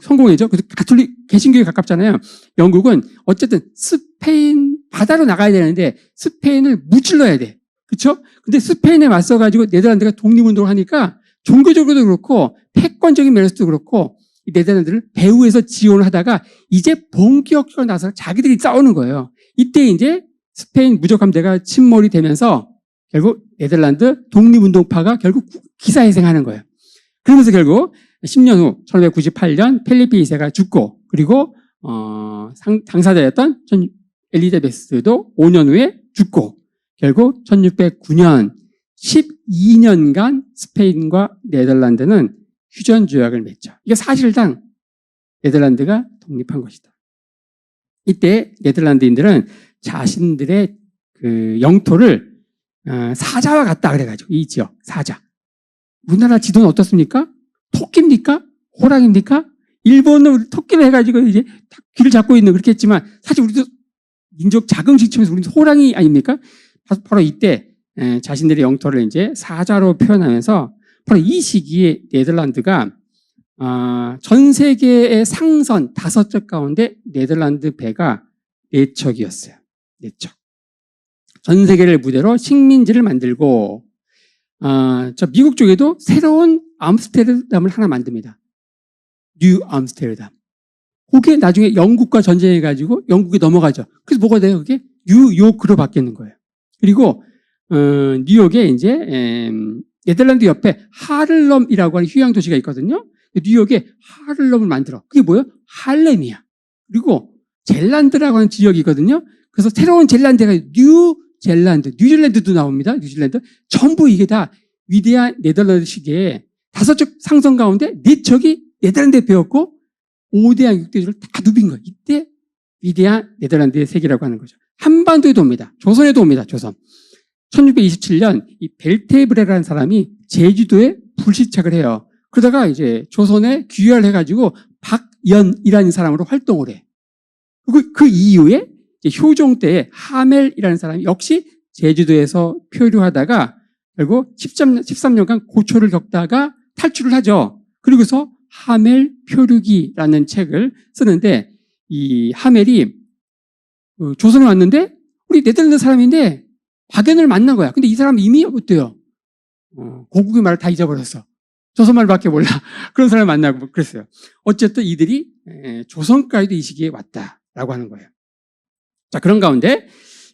성공했죠. 그래서 가톨릭 개신교에 가깝잖아요. 영국은 어쨌든 스페인 바다로 나가야 되는데 스페인을 무찔러야 돼. 그렇죠? 근데 스페인에 맞서가지고 네덜란드가 독립운동을 하니까 종교적으로도 그렇고 패권적인 면에서도 그렇고 이 네덜란드를 배후에서 지원을 하다가 이제 본격적으로 나서 자기들이 싸우는 거예요. 이때 이제 스페인 무적함대가 침몰이 되면서 결국 네덜란드 독립운동파가 결국 기사회생하는 거예요. 그러면서 결국 10년 후 1598년 펠리페 2세가 죽고, 그리고 당사자였던 엘리자베스도 5년 후에 죽고, 결국 1609년 12년간 스페인과 네덜란드는 휴전 조약을 맺죠. 이게 사실상 네덜란드가 독립한 것이다. 이때 네덜란드인들은 자신들의 그 영토를 사자와 같다 그래가지고, 이 지역 사자. 우리나라 지도는 어떻습니까? 토끼입니까? 호랑이입니까? 일본은 우리 토끼를 해가지고 이제 귀를 잡고 있는 그렇게 했지만, 사실 우리도 민족 자긍심 측면에서 우리는 호랑이 아닙니까? 바로 이때 자신들의 영토를 이제 사자로 표현하면서, 바로 이 시기에 네덜란드가 전 세계의 상선 5척 가운데 네덜란드 배가 4척이었어요. 4척. 전 세계를 무대로 식민지를 만들고, 저 미국 쪽에도 새로운 암스테르담을 하나 만듭니다. 뉴 암스테르담. 그게 나중에 영국과 전쟁해가지고 영국이 넘어가죠. 그래서 뭐가 돼요? 그게 뉴요크로 바뀌는 거예요. 그리고 뉴욕에 이제 네덜란드 옆에 하를럼이라고 하는 휴양 도시가 있거든요. 뉴욕에 하를럼을 만들어. 그게 뭐예요? 할렘이야. 그리고 젤란드라고 하는 지역이거든요. 그래서 새로운 젤란드가 뉴젤란드, 뉴질랜드도 나옵니다. 뉴질랜드. 전부 이게 다 위대한 네덜란드 시기에 5척 상선 가운데 4척이 네덜란드에 배웠고 5대양 6대주를 다 누빈 거예요. 이때 위대한 네덜란드의 세계라고 하는 거죠. 한반도에도 옵니다. 조선에도 옵니다. 조선. 1627년 이 벨테브레라는 사람이 제주도에 불시착을 해요. 그러다가 이제 조선에 귀화를 해가지고 박연이라는 사람으로 활동을 해. 그리고 그 이후에 이제 효종 때에 하멜이라는 사람이 역시 제주도에서 표류하다가 결국 13년간 고초를 겪다가 탈출을 하죠. 그리고서 하멜 표류기라는 책을 쓰는데 이 하멜이 조선에 왔는데 우리 네덜란드 사람인데 박연을 만난 거야. 근데 이 사람 이미 어때요? 고국의 말을 다 잊어버렸어. 조선말밖에 몰라. 그런 사람을 만나고 그랬어요. 어쨌든 이들이 조선까지도 이 시기에 왔다라고 하는 거예요. 자, 그런 가운데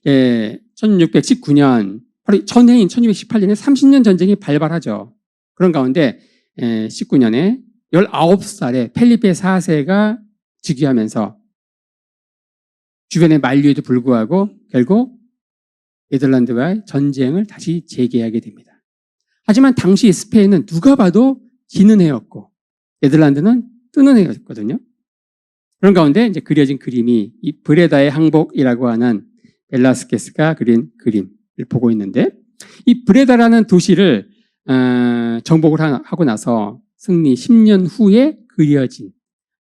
1619년 바로 전해인 1618년에 30년 전쟁이 발발하죠. 그런 가운데 19년에 19살에 펠리페 4세가 즉위하면서 주변의 만류에도 불구하고 결국 네덜란드와의 전쟁을 다시 재개하게 됩니다. 하지만 당시 스페인은 누가 봐도 지는 해였고 네덜란드는 뜨는 해였거든요. 그런 가운데 이제 그려진 그림이 이 브레다의 항복이라고 하는 벨라스케스가 그린 그림을 보고 있는데 이 브레다라는 도시를 정복을 하고 나서 승리 10년 후에 그려진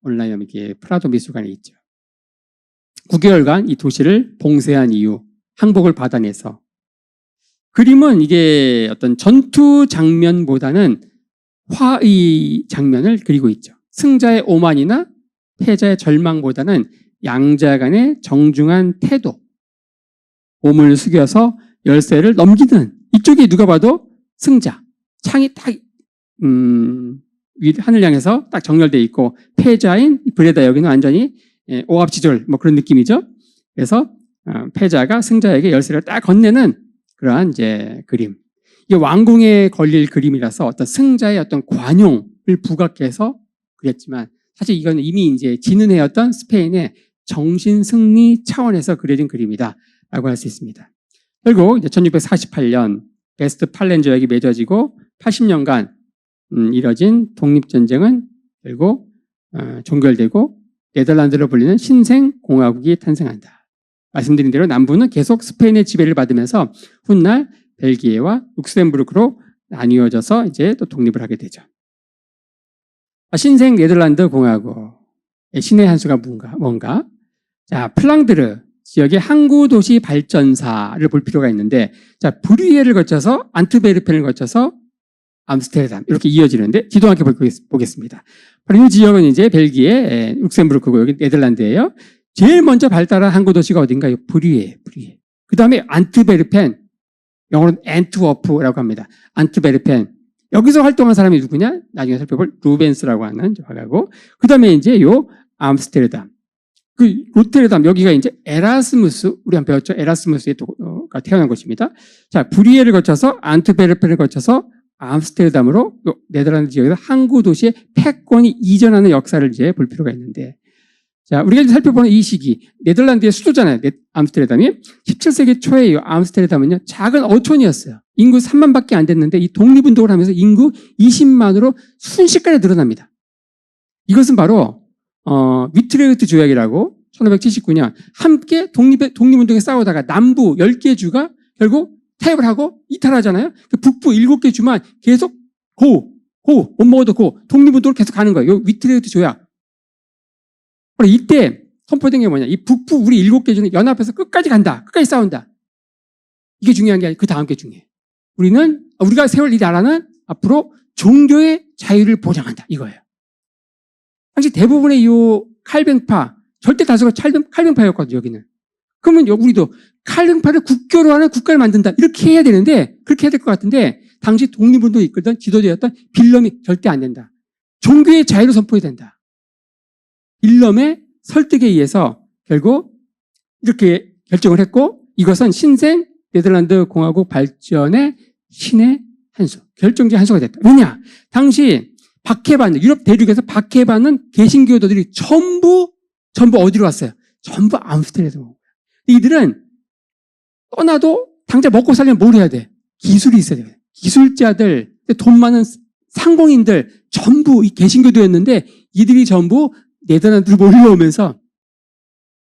온라인 이렇게 프라도 미술관에 있죠. 9개월간 이 도시를 봉쇄한 이후 항복을 받아내서 그림은 이게 어떤 전투 장면보다는 화의 장면을 그리고 있죠. 승자의 오만이나 패자의 절망보다는 양자 간의 정중한 태도, 몸을 숙여서 열쇠를 넘기는 이쪽이 누가 봐도 승자, 창이 딱 하늘 향해서 딱 정렬되어 있고 패자인 브레다 여기는 완전히 오합지졸 뭐 그런 느낌이죠. 그래서 패자가 승자에게 열쇠를 딱 건네는 그러한 이제 그림. 이게 왕궁에 걸릴 그림이라서 어떤 승자의 어떤 관용을 부각해서 그렸지만 사실 이건 이미 이제 지는 해였던 스페인의 정신 승리 차원에서 그려진 그림이다라고 할 수 있습니다. 결국 이제 1648년 베스트팔렌 조약이 맺어지고 80년간 이뤄진 독립전쟁은 결국 종결되고 네덜란드로 불리는 신생공화국이 탄생한다. 말씀드린 대로 남부는 계속 스페인의 지배를 받으면서 훗날 벨기에와 룩셈부르크로 나뉘어져서 이제 또 독립을 하게 되죠. 신생 네덜란드 공화국의 신의 한 수가 뭔가? 자, 플랑드르 지역의 항구 도시 발전사를 볼 필요가 있는데, 자, 브리에를 거쳐서 안트베르펜을 거쳐서 암스테르담 이렇게 이어지는데 지도 함께 보겠습니다. 바로 이 지역은 이제 벨기에, 룩셈부르크고 여기 네덜란드예요. 제일 먼저 발달한 항구 도시가 어딘가요? 브리에. 그 다음에 안트베르펜, 영어로는 앤트워프라고 합니다. 안트베르펜. 여기서 활동한 사람이 누구냐? 나중에 살펴볼 루벤스라고 하는 화가고. 그 다음에 이제 요 암스테르담. 그 로테르담, 여기가 이제 에라스무스, 우리 한번 배웠죠? 에라스무스가 태어난 곳입니다. 자, 브리에를 거쳐서 안트베르펜을 거쳐서 암스테르담으로 네덜란드 지역에서 항구 도시의 패권이 이전하는 역사를 이제 볼 필요가 있는데, 자, 우리가 이제 살펴보는 이 시기, 네덜란드의 수도잖아요. 암스테르담이. 17세기 초에 이 암스테르담은요, 작은 어촌이었어요. 인구 3만밖에 안 됐는데 이 독립운동을 하면서 인구 20만으로 순식간에 늘어납니다. 이것은 바로 위트레흐트 조약이라고 1579년 함께 독립운동에 싸우다가 남부 10개 주가 결국 타협을 하고 이탈하잖아요. 북부 7개 주만 계속 못 먹어도 독립운동을 계속 가는 거예요. 이 위트레흐트 조약. 이때 선포된 게 뭐냐? 이 북부 우리 7개 주는 연합해서 끝까지 간다. 끝까지 싸운다. 이게 중요한 게 아니라 그 다음 게 중요해. 우리가 세울 이 나라는 앞으로 종교의 자유를 보장한다. 이거예요. 당시 대부분의 이 칼뱅파, 절대 다수가 칼뱅파였거든요, 여기는. 그러면 우리도 칼뱅파를 국교로 하는 국가를 만든다. 이렇게 해야 되는데, 그렇게 해야 될 것 같은데, 당시 독립운동을 이끌던 지도자였던 빌럼이 절대 안 된다. 종교의 자유를 선포해야 된다. 빌럼의 설득에 의해서 결국 이렇게 결정을 했고, 이것은 신생 네덜란드 공화국 발전의 신의 한 수, 결정적 한 수가 됐다. 왜냐? 당시 박해받는, 유럽 대륙에서 박해받는 개신교도들이 전부 어디로 왔어요? 전부 암스테르담. 이들은 떠나도 당장 먹고 살려면 뭘 해야 돼? 기술이 있어야 돼. 기술자들, 돈 많은 상공인들 전부 이 개신교도였는데 이들이 전부 네덜란드로 몰려오면서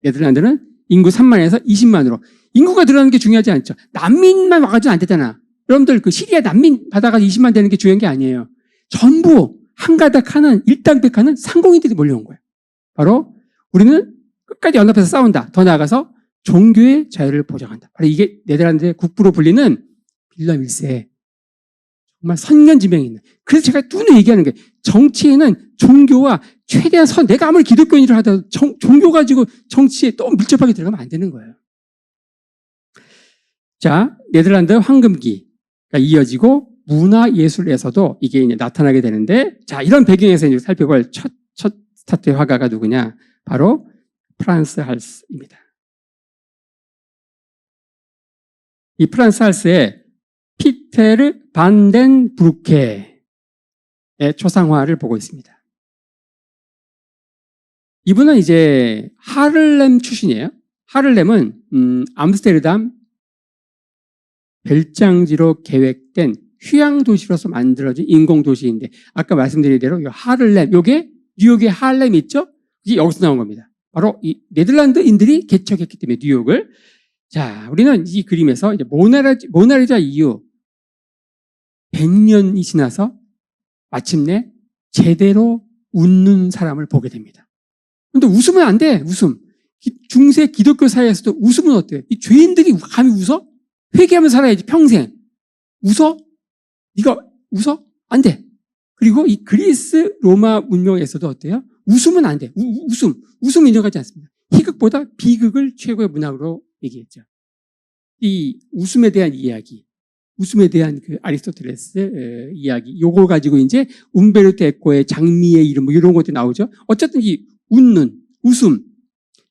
네덜란드는 인구 3만에서 20만으로 인구가 늘어나는 게 중요하지 않죠. 난민만 와가지고 안 되잖아. 여러분들 그 시리아 난민 받아가지고 20만 되는 게 중요한 게 아니에요. 전부 한가닥하는 일당백하는 상공인들이 몰려온 거예요. 바로 우리는 끝까지 연합해서 싸운다. 더 나아가서 종교의 자유를 보장한다. 바로 이게 네덜란드의 국부로 불리는 빌럼 1세의 정말 선견지명이 있는. 그래서 제가 뚜누 얘기하는 게 정치에는 종교와 최대한 내가 아무리 기독교인이라 하더라도 종교 가지고 정치에 또 밀접하게 들어가면 안 되는 거예요. 자, 네덜란드 황금기가 이어지고 문화예술에서도 이게 이제 나타나게 되는데, 자, 이런 배경에서 이제 살펴볼 첫 스타트의 화가가 누구냐? 바로 프란스 할스입니다. 이 프란스 할스의 피테르 반덴 브루케의 초상화를 보고 있습니다. 이분은 이제 하를렘 출신이에요. 하를렘은 암스테르담 별장지로 계획된 휴양 도시로서 만들어진 인공 도시인데, 아까 말씀드린 대로 이 하를렘, 요게 뉴욕의 하를렘 있죠? 이게 여기서 나온 겁니다. 바로 이 네덜란드인들이 개척했기 때문에 뉴욕을. 자, 우리는 이 그림에서 이제 모나리자 이후 100년이 지나서 마침내 제대로 웃는 사람을 보게 됩니다. 근데 웃으면 안 돼, 웃음. 중세 기독교 사회에서도 웃으면 어때요? 이 죄인들이 감히 웃어? 회개하면서 살아야지, 평생. 웃어? 네가 웃어? 안 돼. 그리고 이 그리스 로마 문명에서도 어때요? 웃으면 안 돼. 웃음 인정하지 않습니다. 희극보다 비극을 최고의 문학으로 얘기했죠. 이 웃음에 대한 이야기, 웃음에 대한 그 아리스토텔레스 이야기, 요거 가지고 이제 움베르토 에코의 장미의 이름 뭐 이런 것들이 나오죠. 어쨌든 이 웃음,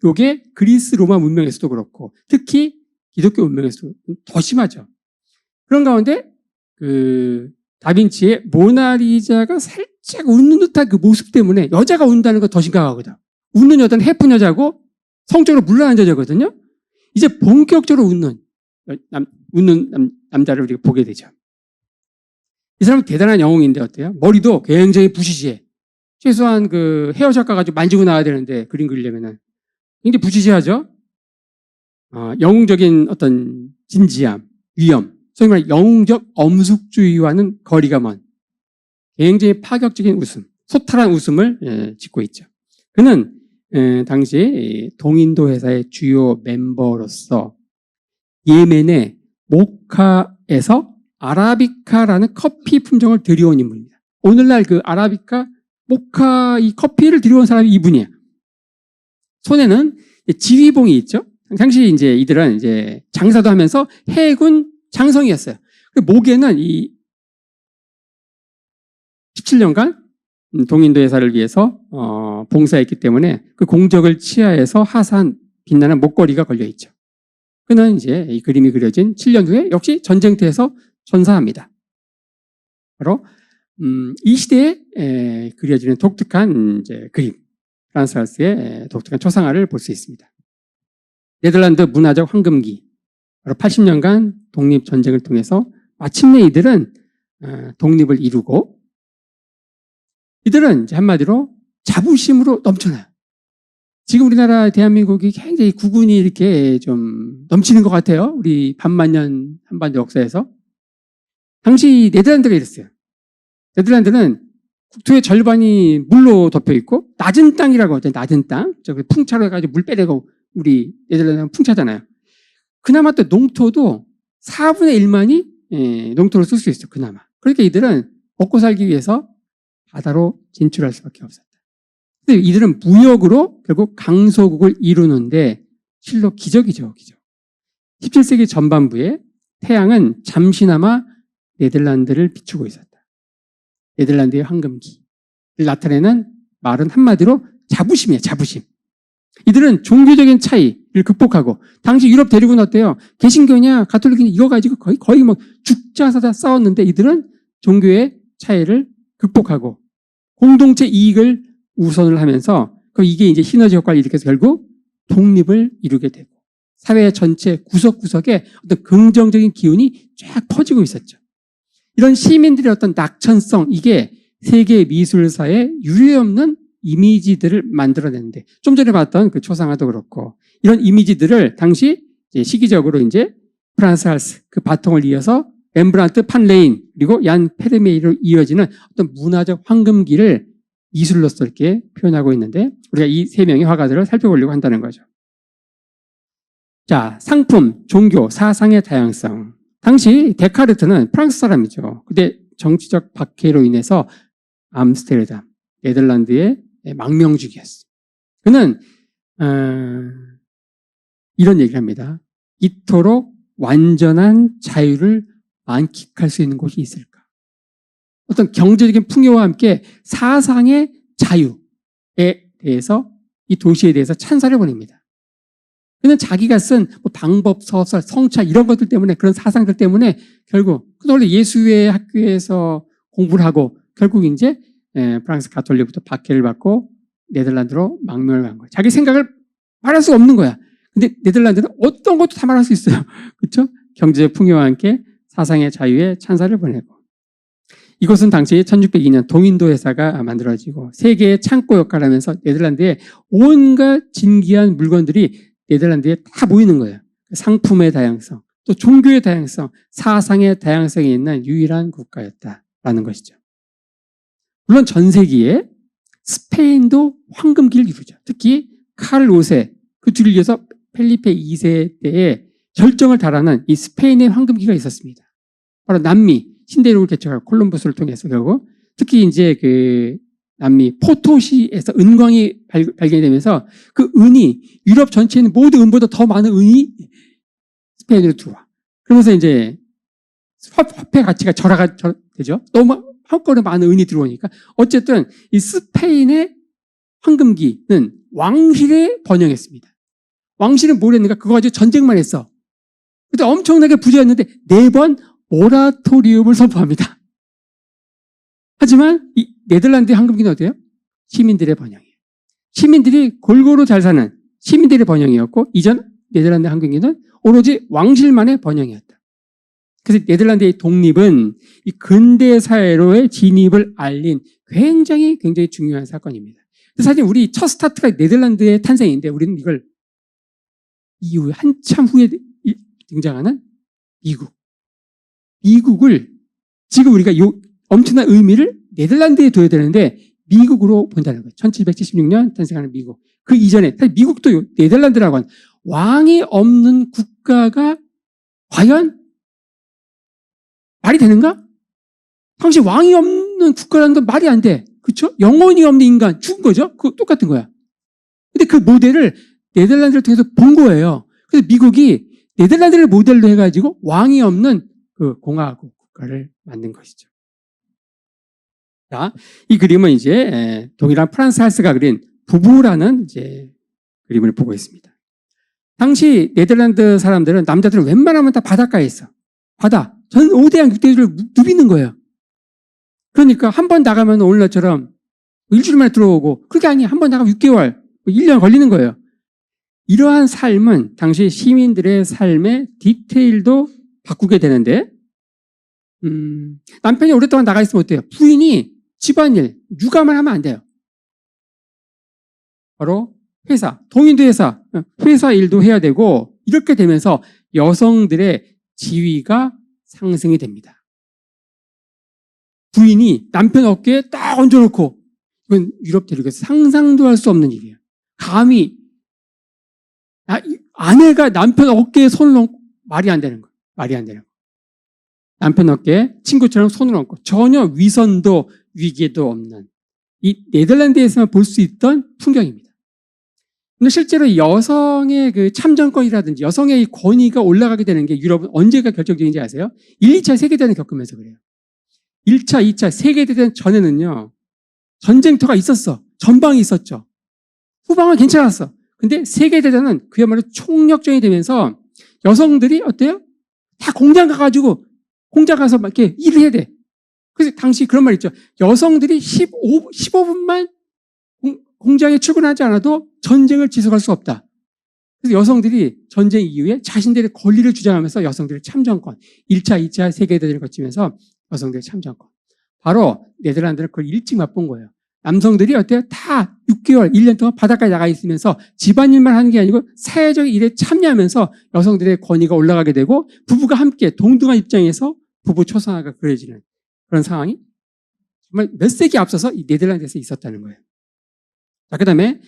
요게 그리스 로마 문명에서도 그렇고 특히 기독교 문명에서도 더 심하죠. 그런 가운데 그 다빈치의 모나리자가 살짝 웃는 듯한 그 모습 때문에 여자가 웃는다는 거 더 심각하거든. 웃는 여자는 해픈 여자고 성적으로 물러난 여자거든요. 이제 본격적으로 웃는 남자를 우리가 보게 되죠. 이 사람은 대단한 영웅인데 어때요? 머리도 굉장히 부시시해. 최소한 그 헤어샷 가가지고 만지고 나와야 되는데 그림 그리려면은 굉장히 부시시하죠. 영웅적인 어떤 진지함, 위험, 소위 말해 영웅적 엄숙주의와는 거리가 먼 굉장히 파격적인 웃음, 소탈한 웃음을 짓고 있죠. 그는 당시 동인도 회사의 주요 멤버로서 예멘의 모카에서 아라비카라는 커피 품종을 들여온 인물입니다. 오늘날 그 아라비카, 모카 이 커피를 들여온 사람이 이분이에요. 손에는 지휘봉이 있죠. 당시 이제 이들은 이제 장사도 하면서 해군 장성이었어요. 목에는 이 17년간 동인도 회사를 위해서 봉사했기 때문에 그 공적을 치하해서 하사한 빛나는 목걸이가 걸려 있죠. 그는 이제 이 그림이 그려진 7년 후에 역시 전쟁터에서 전사합니다. 바로 이 시대에 그려지는 독특한 이제 그림, 프란스 할스의 독특한 초상화를 볼 수 있습니다. 네덜란드 문화적 황금기, 바로 80년간 독립전쟁을 통해서 마침내 이들은 독립을 이루고 이들은 이제 한마디로 자부심으로 넘쳐나요. 지금 우리나라 대한민국이 굉장히 국운이 이렇게 좀 넘치는 것 같아요. 우리 반만년 한반도 역사에서. 당시 네덜란드가 이랬어요. 네덜란드는 국토의 절반이 물로 덮여 있고 낮은 땅이라고 하죠. 낮은 땅. 저기 풍차로 해가지고 물 빼내고 우리 네덜란드는 풍차잖아요. 그나마 또 농토도 4분의 1만이 농토를 쓸 수 있어요. 그나마. 그러니까 이들은 먹고 살기 위해서 바다로 진출할 수밖에 없었다. 근데 이들은 무역으로 결국 강소국을 이루는데 실로 기적이죠, 기적. 17세기 전반부에 태양은 잠시나마 네덜란드를 비추고 있었다. 네덜란드의 황금기를 나타내는 말은 한마디로 자부심이에요, 자부심. 이들은 종교적인 차이를 극복하고 당시 유럽 대륙은 어때요? 개신교냐 가톨릭이냐 이거 가지고 거의 뭐 죽자사자 싸웠는데 이들은 종교의 차이를 극복하고 공동체 이익을 우선을 하면서 그럼 이게 이제 시너지 효과를 일으켜서 결국 독립을 이루게 되고 사회 전체 구석구석에 어떤 긍정적인 기운이 쫙 퍼지고 있었죠. 이런 시민들의 어떤 낙천성, 이게 세계 미술사에 유례없는 이미지들을 만들어내는데, 좀 전에 봤던 그 초상화도 그렇고, 이런 이미지들을 당시 시기적으로 이제 프란스 할스, 그 바통을 이어서 렘브란트, 판 레인, 그리고 얀 페르메이로 이어지는 어떤 문화적 황금기를 미술로서 이렇게 표현하고 있는데, 우리가 이 세 명의 화가들을 살펴보려고 한다는 거죠. 자, 상품, 종교, 사상의 다양성. 당시 데카르트는 프랑스 사람이죠. 근데 정치적 박해로 인해서 암스테르담, 네덜란드의 망명주기였어요. 그는 이런 얘기를 합니다. 이토록 완전한 자유를 만끽할 수 있는 곳이 있을까? 어떤 경제적인 풍요와 함께 사상의 자유에 대해서, 이 도시에 대해서 찬사를 보냅니다. 그는 자기가 쓴 방법, 서술, 성차 이런 것들 때문에, 그런 사상들 때문에 결국 원래 예수회 학교에서 공부를 하고 결국 이제 프랑스 가톨릭부터 박해를 받고 네덜란드로 망명을 간 거예요. 자기 생각을 말할 수 없는 거야. 근데 네덜란드는 어떤 것도 다 말할 수 있어요. 그렇죠? 경제적 풍요와 함께 사상의 자유에 찬사를 보내고, 이곳은 당시 1602년 동인도 회사가 만들어지고 세계의 창고 역할을 하면서 네덜란드에 온갖 진귀한 물건들이 네덜란드에 다 모이는 거예요. 상품의 다양성, 또 종교의 다양성, 사상의 다양성이 있는 유일한 국가였다라는 것이죠. 물론 전 세기에 스페인도 황금기를 이루죠. 특히 카를 5세, 그 뒤를 이어서 펠리페 2세 때에 결정을 달하는 이 스페인의 황금기가 있었습니다. 바로 남미 신대륙을 개척하고 콜럼버스를 통해서 결국, 특히 이제 그 남미 포토시에서 은광이 발견이 되면서 그 은이 유럽 전체에 있는 모든 은보다 더 많은 은이 스페인으로 들어와. 그러면서 이제 화폐 가치가 되죠. 너무 한꺼번에 많은 은이 들어오니까. 어쨌든 이 스페인의 황금기는 왕실에 번영했습니다. 왕실은 뭘 했는가? 그거 가지고 전쟁만 했어. 근데 엄청나게 부자였는데 4번 모라토리움을 선포합니다. 하지만 이 네덜란드의 황금기는 어때요? 시민들의 번영이에요. 시민들이 골고루 잘 사는 시민들의 번영이었고, 이전 네덜란드 황금기는 오로지 왕실만의 번영이었다. 그래서 네덜란드의 독립은 이 근대 사회로의 진입을 알린 굉장히 중요한 사건입니다. 사실 우리 첫 스타트가 네덜란드의 탄생인데, 우리는 이걸 이후 한참 후에 등장하는 미국을 지금 우리가 엄청난 의미를 네덜란드에 둬야 되는데 미국으로 본다는 거예요. 1776년 탄생하는 미국. 그 이전에 사실 미국도 네덜란드라고 하는 왕이 없는 국가가 과연 말이 되는가? 당시 왕이 없는 국가라는 건 말이 안 돼. 그렇죠? 영혼이 없는 인간, 죽은 거죠? 그거 똑같은 거야. 근데 그 모델을 네덜란드를 통해서 본 거예요. 그래서 미국이 네덜란드를 모델로 해가지고 왕이 없는 그 공화국 국가를 만든 것이죠. 자, 이 그림은 이제 동일한 프란스 할스가 그린 부부라는 이제 그림을 보고 있습니다. 당시 네덜란드 사람들은, 남자들은 웬만하면 다 바닷가에 있어. 바다. 전 5대양 6대주를 누비는 거예요. 그러니까 한 번 나가면 오늘날처럼 일주일 만에 들어오고, 그게 아니야. 한 번 나가면 6개월, 1년 걸리는 거예요. 이러한 삶은 당시 시민들의 삶의 디테일도 바꾸게 되는데, 남편이 오랫동안 나가 있으면 어때요? 부인이 집안일, 육아만 하면 안 돼요. 바로 회사, 동인도 회사 일도 해야 되고, 이렇게 되면서 여성들의 지위가 상승이 됩니다. 부인이 남편 어깨에 딱 얹어놓고, 이건 유럽 대륙에서 상상도 할 수 없는 일이에요. 감히 아내가 남편 어깨에 손을 얹고, 말이 안 되는 거예요. 말이 안 되는 거예요. 남편 어깨에 친구처럼 손을 얹고 전혀 위선도 위계도 없는 이 네덜란드에서만 볼 수 있던 풍경입니다. 근데 실제로 여성의 그 참정권이라든지 여성의 권위가 올라가게 되는 게 유럽은 언제가 결정적인지 아세요? 1, 2차 세계대전을 겪으면서 그래요. 1차, 2차 세계대전 전에는요, 전쟁터가 있었어. 전방이 있었죠. 후방은 괜찮았어. 근데 세계대전은 그야말로 총력전이 되면서 여성들이 어때요? 다 공장 가가지고 공장 가서 막 이렇게 일을 해야 돼. 그래서 당시 그런 말 있죠. 여성들이 15분만 공장에 출근하지 않아도 전쟁을 지속할 수 없다. 그래서 여성들이 전쟁 이후에 자신들의 권리를 주장하면서 여성들의 참정권, 1차, 2차 세계대전을 거치면서 여성들의 참정권. 바로 네덜란드는 그걸 일찍 맛본 거예요. 남성들이 어때요? 다 6개월, 1년 동안 바닷가에 나가 있으면서 집안일만 하는 게 아니고 사회적인 일에 참여하면서 여성들의 권위가 올라가게 되고 부부가 함께 동등한 입장에서 부부 초상화가 그려지는 그런 상황이 정말 몇 세기 앞서서 이 네덜란드에서 있었다는 거예요. 자, 그 다음에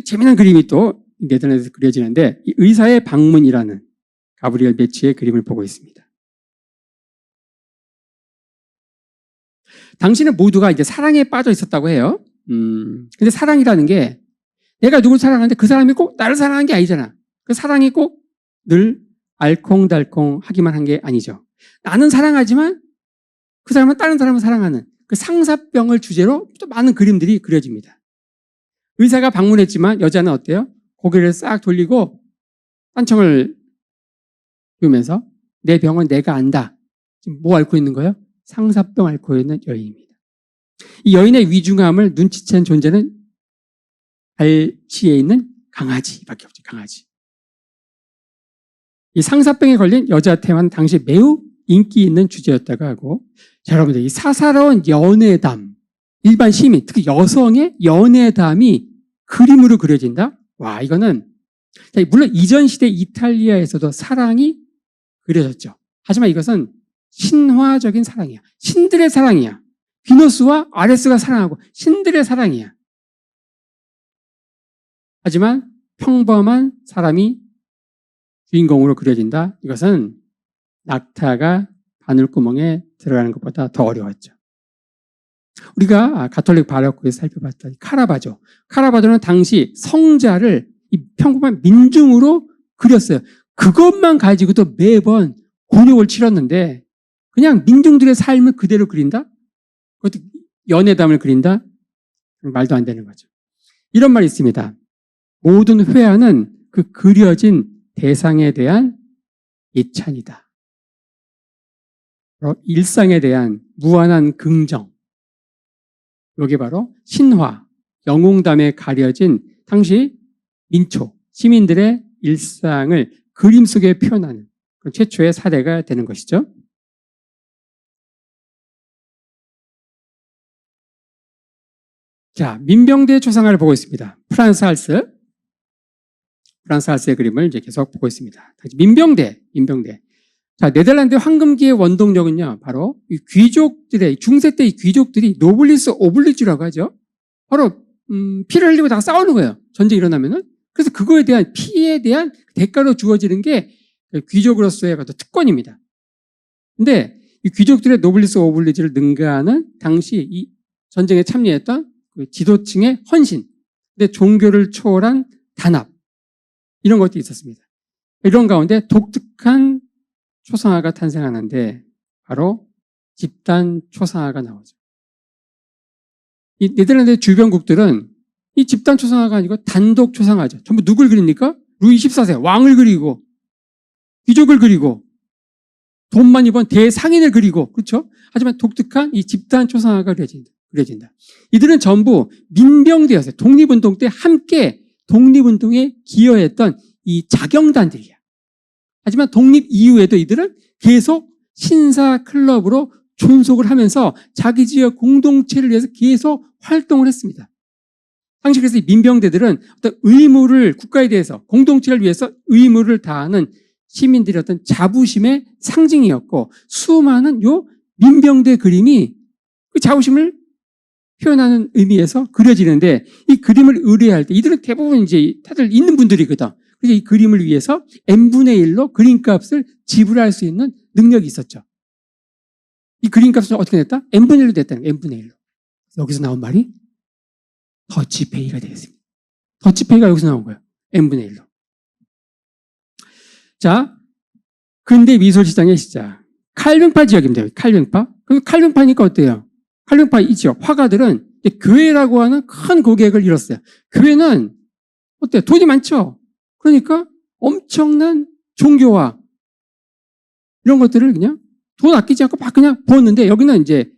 재미난 그림이 또 네덜란드에서 그려지는데 이 의사의 방문이라는 가브리엘 메치의 그림을 보고 있습니다. 당신은 모두가 이제 사랑에 빠져 있었다고 해요. 근데 사랑이라는 게 내가 누굴 사랑하는데 그 사람이 꼭 나를 사랑한 게 아니잖아. 그 사랑이 꼭 늘 알콩달콩 하기만 한 게 아니죠. 나는 사랑하지만 그 사람은 다른 사람을 사랑하는 그 상사병을 주제로 또 많은 그림들이 그려집니다. 의사가 방문했지만 여자는 어때요? 고개를 싹 돌리고 딴청을 피우면서 내 병은 내가 안다. 지금 뭐 앓고 있는 거예요? 상사병 앓고 있는 여인입니다. 이 여인의 위중함을 눈치챈 존재는 발치에 있는 강아지밖에 없죠. 강아지. 이 상사병에 걸린 여자한테만 당시 매우 인기 있는 주제였다고 하고, 자, 여러분들 이 사사로운 연애담, 일반 시민, 특히 여성의 연애담이 그림으로 그려진다? 와, 이거는 물론 이전 시대 이탈리아에서도 사랑이 그려졌죠. 하지만 이것은 신화적인 사랑이야. 신들의 사랑이야. 비너스와 아레스가 사랑하고 신들의 사랑이야. 하지만 평범한 사람이 주인공으로 그려진다? 이것은 낙타가 바늘구멍에 들어가는 것보다 더 어려웠죠. 우리가 가톨릭 바로크에서 살펴봤던 카라바조. 카라바조는 당시 성자를 이 평범한 민중으로 그렸어요. 그것만 가지고도 매번 곤욕을 치렀는데 그냥 민중들의 삶을 그대로 그린다? 그것도 연애담을 그린다? 말도 안 되는 거죠. 이런 말이 있습니다. 모든 회화는 그 그려진 대상에 대한 예찬이다. 일상에 대한 무한한 긍정. 이게 바로 신화, 영웅담에 가려진 당시 민초, 시민들의 일상을 그림 속에 표현하는 그런 최초의 사례가 되는 것이죠. 자, 민병대 초상화를 보고 있습니다. 프란스 할스의 그림을 이제 계속 보고 있습니다. 민병대. 자, 네덜란드 황금기의 원동력은요, 바로 이 귀족들의, 중세 때 이 귀족들이 노블리스 오블리주라고 하죠. 바로, 피를 흘리고 다 싸우는 거예요. 전쟁이 일어나면은. 그래서 그거에 대한 피에 대한 대가로 주어지는 게 귀족으로서의 특권입니다. 근데 이 귀족들의 노블리스 오블리주를 능가하는 당시 이 전쟁에 참여했던 그 지도층의 헌신, 근데 종교를 초월한 단합, 이런 것도 있었습니다. 이런 가운데 독특한 초상화가 탄생하는데 바로 집단 초상화가 나오죠. 이 네덜란드 주변국들은 이 집단 초상화가 아니고 단독 초상화죠. 전부 누굴 그립니까? 루이 14세 왕을 그리고 귀족을 그리고 돈 많이 번 대상인을 그리고, 그렇죠? 하지만 독특한 이 집단 초상화가 그려진다. 이들은 전부 민병대였어요. 독립운동 때 함께 독립운동에 기여했던 이 자경단들이야. 하지만 독립 이후에도 이들은 계속 신사클럽으로 존속을 하면서 자기 지역 공동체를 위해서 계속 활동을 했습니다. 당시 그래서 이 민병대들은 어떤 의무를, 국가에 대해서 공동체를 위해서 의무를 다하는 시민들의 어떤 자부심의 상징이었고, 수많은 요 민병대 그림이 그 자부심을 표현하는 의미에서 그려지는데, 이 그림을 의뢰할 때 이들은 대부분 이제 다들 있는 분들이거든. 그래서 이 그림을 위해서 n분의 1로 그림값을 지불할 수 있는 능력이 있었죠. 이 그림값은 어떻게 됐다? n분의 1로 됐다는 거예요. n분의 1로. 여기서 나온 말이 더치페이가 되겠습니다. 더치페이가 여기서 나온 거예요. n분의 1로. 자, 근대 미술시장의 시작. 칼뱅파 지역입니다. 칼뱅파. 그럼 칼뱅파니까 어때요? 칼뱅파 이 지역 화가들은 교회라고 하는 큰 고객을 잃었어요. 교회는 어때요? 돈이 많죠? 그러니까 엄청난 종교와 이런 것들을 그냥 돈 아끼지 않고 막 그냥 부었는데, 여기는 이제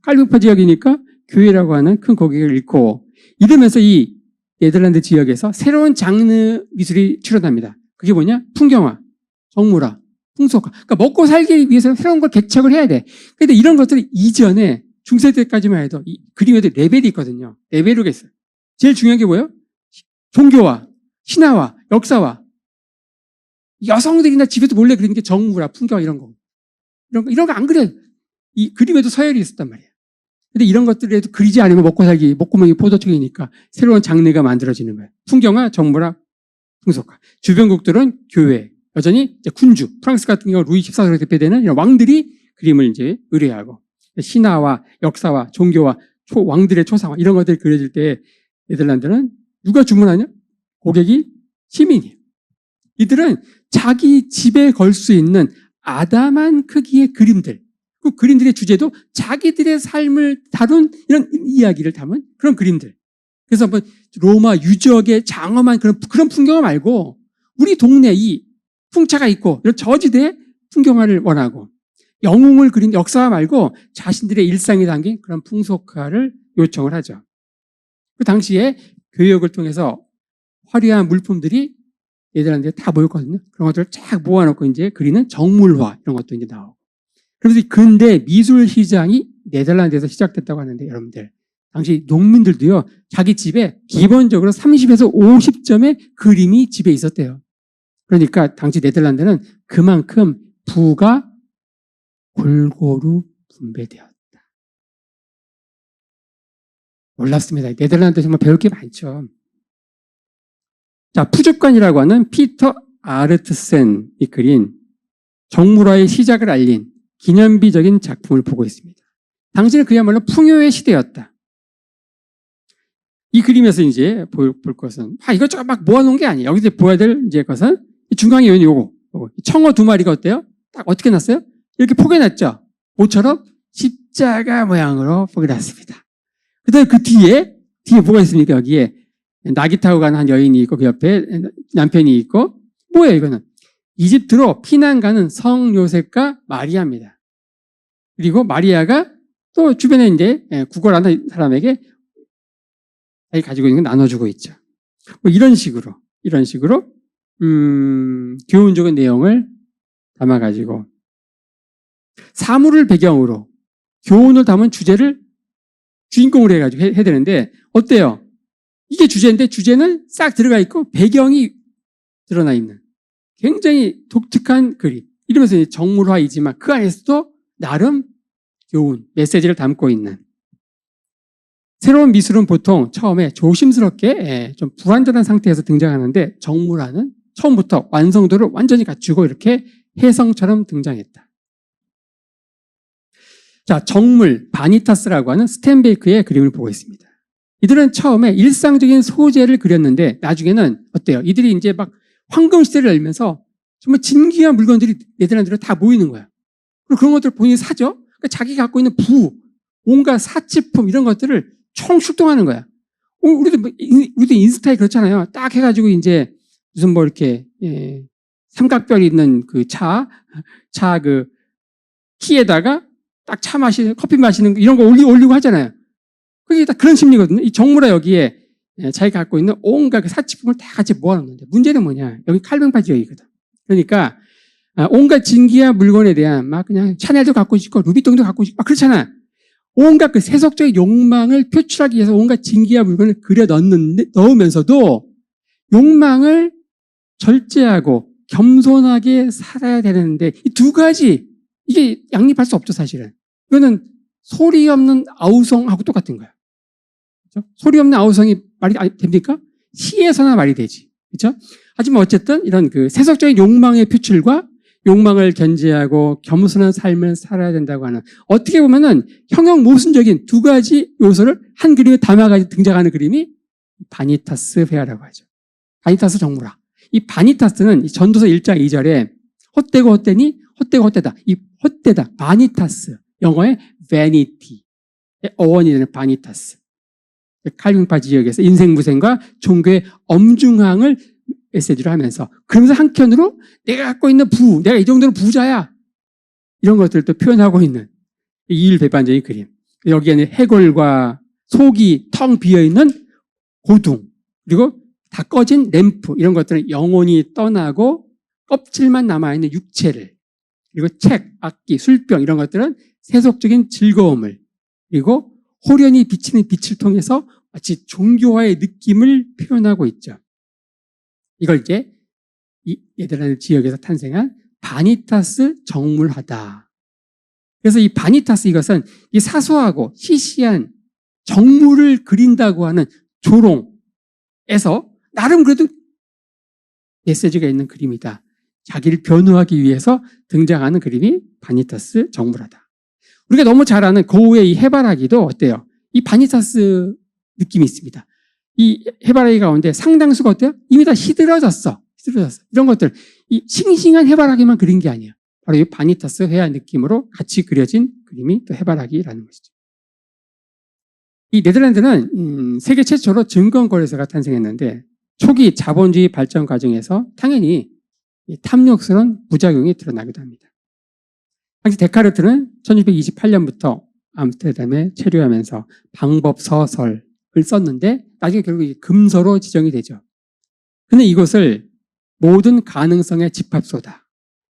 칼뱅파 지역이니까 교회라고 하는 큰 고객을 잃고, 이러면서 이 네덜란드 지역에서 새로운 장르 미술이 출현합니다. 그게 뭐냐? 풍경화, 정물화. 풍속화. 그러니까 먹고 살기 위해서 새로운 걸 개척을 해야 돼. 근데 이런 것들이 이전에 중세 때까지만 해도 이 그림에도 레벨이 있거든요. 레벨이 있어요. 제일 중요한 게 뭐예요? 종교와 신화와 역사와 여성들이나 집에서 몰래 그리는 게 정무라 풍경 이런 거. 이런 거 안 그래. 이 그림에도 서열이 있었단 말이에요. 근데 이런 것들에도 그리지 않으면 먹고 살기, 목구멍이 포도청이니까 새로운 장르가 만들어지는 거예요. 풍경화, 정무라, 풍속화. 주변국들은 교회, 여전히 이제 군주, 프랑스 같은 경우 루이 14세로 대표되는 이런 왕들이 그림을 이제 의뢰하고 신화와 역사와 종교와 왕들의 초상화 이런 것들이 그려질 때 네덜란드는 누가 주문하냐? 고객이 시민이에요. 이들은 자기 집에 걸 수 있는 아담한 크기의 그림들, 그 그림들의 주제도 자기들의 삶을 다룬 이런 이야기를 담은 그런 그림들. 그래서 뭐 로마 유적의 장엄한 그런 풍경화 말고 우리 동네 이 풍차가 있고 이런 저지대의 풍경화를 원하고 영웅을 그린 역사화 말고 자신들의 일상에 담긴 그런 풍속화를 요청을 하죠. 그 당시에 교역을 통해서 화려한 물품들이 네덜란드에 다 모였거든요. 그런 것들을 쫙 모아놓고 이제 그리는 정물화 이런 것도 이제 나오고. 그래서 근대 미술 시장이 네덜란드에서 시작됐다고 하는데 여러분들 당시 농민들도요 자기 집에 기본적으로 30에서 50점의 그림이 집에 있었대요. 그러니까 당시 네덜란드는 그만큼 부가 골고루 분배되었다. 놀랍습니다. 네덜란드 정말 배울 게 많죠. 자, 푸주관이라고 하는 피터 아르트센이 그린 정물화의 시작을 알린 기념비적인 작품을 보고 있습니다. 당시는 그야말로 풍요의 시대였다. 이 그림에서 이제 볼 것은 이것저것 막 모아놓은 게 아니에요. 여기서 보아야 될 이제 것은 중앙에 있는 요거 청어 2마리가 어때요? 딱 어떻게 났어요? 이렇게 포개놨죠. 모처럼 십자가 모양으로 포개놨습니다. 그다음에 그 뒤에 뭐가 있습니까? 여기에 낙이 타고 가는 한 여인이 있고 그 옆에 남편이 있고 뭐예요 이거는? 이집트로 피난 가는 성 요셉과 마리아입니다. 그리고 마리아가 또 주변에 이제 구걸하는 사람에게 자기 가지고 있는 걸 나눠주고 있죠. 뭐 이런 식으로 교훈적인 내용을 담아가지고 사물을 배경으로 교훈을 담은 주제를 주인공으로 해가지고 해야 되는데 어때요? 이게 주제인데 주제는 싹 들어가 있고 배경이 드러나 있는 굉장히 독특한 그림. 이러면서 정물화이지만 그 안에서도 나름 교훈, 메시지를 담고 있는 새로운 미술은 보통 처음에 조심스럽게 좀 불완전한 상태에서 등장하는데 정물화는 처음부터 완성도를 완전히 갖추고 이렇게 혜성처럼 등장했다. 자, 정물, 바니타스라고 하는 스탠베이크의 그림을 보고 있습니다. 이들은 처음에 일상적인 소재를 그렸는데 나중에는 어때요? 이들이 이제 막 황금 시대를 열면서 정말 진귀한 물건들이 네덜란드로 다 모이는 거야. 그리고 그런 것들을 본인이 사죠. 그러니까 자기가 갖고 있는 온갖 사치품 이런 것들을 총 출동하는 거야. 우리도 인스타에 그렇잖아요. 딱 해가지고 이제 무슨 뭐 이렇게 삼각별 있는 그 차 그 키에다가 딱 커피 마시는 이런 거 올리고 하잖아요. 그게 다 그런 심리거든요. 이 정물화 여기에 자기가 갖고 있는 온갖 그 사치품을 다 같이 모아놓는데 문제는 뭐냐? 여기 칼뱅파 지역이거든. 그러니까 온갖 진귀한 물건에 대한 막 그냥 샤넬도 갖고 싶고 루비통도 갖고 싶고 막 그렇잖아. 온갖 그 세속적인 욕망을 표출하기 위해서 온갖 진귀한 물건을 넣으면서도 욕망을 절제하고 겸손하게 살아야 되는데 이 두 가지 이게 양립할 수 없죠 사실은. 이거는 소리 없는 아우성하고 똑같은 거야. 그렇죠? 소리 없는 아우성이 말이 됩니까? 시에서나 말이 되지. 그렇죠? 하지만 어쨌든 이런 그 세속적인 욕망의 표출과 욕망을 견제하고 겸손한 삶을 살아야 된다고 하는 어떻게 보면은 형용 모순적인 두 가지 요소를 한 그림에 담아가지고 등장하는 그림이 바니타스 회화라고 하죠. 바니타스 정물화. 이 바니타스는 전도서 1장 2절에 헛되고 헛되니 헛되고 헛되다. 이 헛되다. 바니타스. 영어의 vanity. 어원이 되는 바니타스. 칼빈파 지역에서 인생무생과 종교의 엄중함을 메시지로 하면서 그러면서 한켠으로 내가 갖고 있는 내가 이 정도로 부자야. 이런 것들을 또 표현하고 있는 이일배반적인 그림. 여기에는 해골과 속이 텅 비어있는 고둥 그리고 다 꺼진 램프 이런 것들은 영혼이 떠나고 껍질만 남아있는 육체를 그리고 책, 악기, 술병 이런 것들은 세속적인 즐거움을, 그리고 호련히 비치는 빛을 통해서 마치 종교화의 느낌을 표현하고 있죠. 이걸 이제 이 네덜란드 지역에서 탄생한 바니타스 정물화다. 그래서 이 바니타스, 이것은 이 사소하고 시시한 정물을 그린다고 하는 조롱에서 나름 그래도 메시지가 있는 그림이다. 자기를 변호하기 위해서 등장하는 그림이 바니타스 정물화다. 우리가 너무 잘 아는 고우의 이 해바라기도 어때요? 이 바니타스 느낌이 있습니다. 이 해바라기 가운데 상당수가 어때요? 이미 다 시들어졌어. 이런 것들, 이 싱싱한 해바라기만 그린 게 아니에요. 바로 이 바니타스 회화 느낌으로 같이 그려진 그림이 또 해바라기라는 것이죠. 이 네덜란드는 세계 최초로 증권거래소가 탄생했는데 초기 자본주의 발전 과정에서 당연히 탐욕스러운 부작용이 드러나기도 합니다. 당시 데카르트는 1628년부터 암스테르담에 체류하면서 방법 서설을 썼는데 나중에 결국 금서로 지정이 되죠. 근데 이것을 모든 가능성의 집합소다,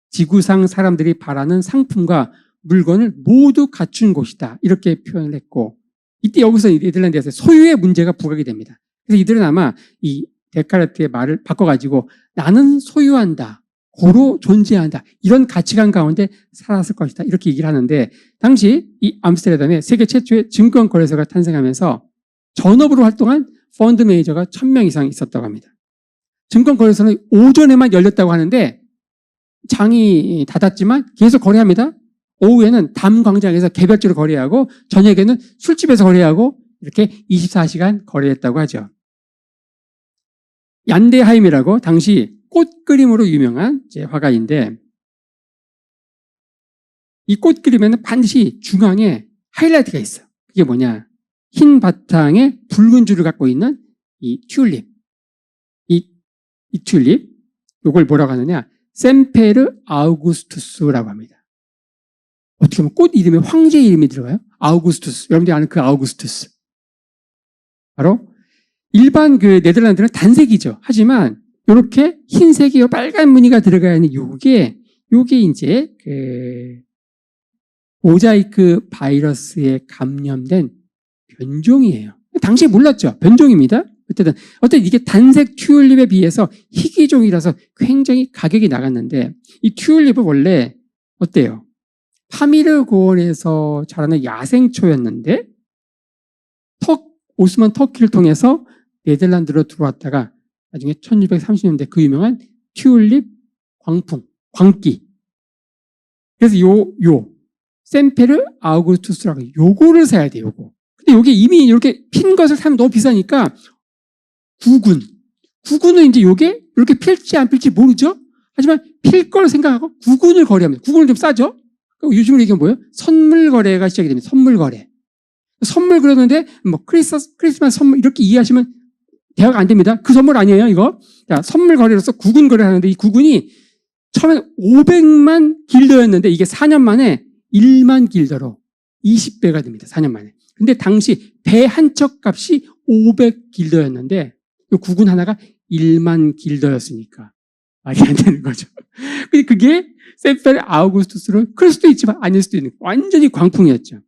지구상 사람들이 바라는 상품과 물건을 모두 갖춘 곳이다, 이렇게 표현을 했고, 이때 여기서 네덜란드에서 소유의 문제가 부각이 됩니다. 그래서 이들은 아마 이 데카르트의 말을 바꿔가지고 나는 소유한다, 고로 존재한다, 이런 가치관 가운데 살았을 것이다, 이렇게 얘기를 하는데, 당시 이 암스테르담에 세계 최초의 증권거래소가 탄생하면서 전업으로 활동한 펀드 매니저가 1000명 이상 있었다고 합니다. 증권거래소는 오전에만 열렸다고 하는데 장이 닫았지만 계속 거래합니다. 오후에는 담광장에서 개별적으로 거래하고 저녁에는 술집에서 거래하고 이렇게 24시간 거래했다고 하죠. 얀데하임이라고 당시 꽃그림으로 유명한 화가인데, 이 꽃그림에는 반드시 중앙에 하이라이트가 있어요. 그게 뭐냐? 흰 바탕에 붉은 줄을 갖고 있는 이 튤립. 이 튤립, 이걸 뭐라고 하느냐? 셈페르 아우구스투스라고 합니다. 어떻게 보면 꽃 이름에 황제 이름이 들어가요? 아우구스투스. 여러분들이 아는 그 아우구스투스. 바로 일반 그 네덜란드는 단색이죠. 하지만 이렇게 흰색이 빨간 무늬가 들어가 있는 요게 이제 그 모자이크 바이러스에 감염된 변종이에요. 당시에 몰랐죠. 변종입니다. 어쨌든 이게 단색 튤립에 비해서 희귀종이라서 굉장히 가격이 나갔는데, 이 튤립은 원래 어때요? 파미르 고원에서 자라는 야생초였는데 오스만 터키를 통해서 네덜란드로 들어왔다가 나중에 1630년대 그 유명한 튤립 광기. 그래서 요 셈페르 아우구스투스라고 요거를 사야 돼요. 요거. 근데 요게 이미 이렇게 핀 것을 사면 너무 비싸니까 구근은 이제 요게 이렇게 필지 안 필지 모르죠? 하지만 필 걸 생각하고 구근을 거래합니다. 구근은 좀 싸죠? 요즘으로 얘기하면 뭐예요? 선물 거래가 시작이 됩니다. 선물 거래. 선물 그러는데 뭐 크리스마스 선물 이렇게 이해하시면 대화가 안 됩니다. 그 선물 아니에요, 이거. 자, 선물 거래로서 구근 거래를 하는데 이 구근이 처음에 500만 길더였는데 이게 4년 만에 1만 길더로 20배가 됩니다. 4년 만에. 근데 당시 배 한 척 값이 500길더였는데 이 구근 하나가 1만 길더였으니까 말이 안 되는 거죠. 그게 셈페르 아우구스투스는 그럴 수도 있지만 아닐 수도 있는 완전히 광풍이었죠.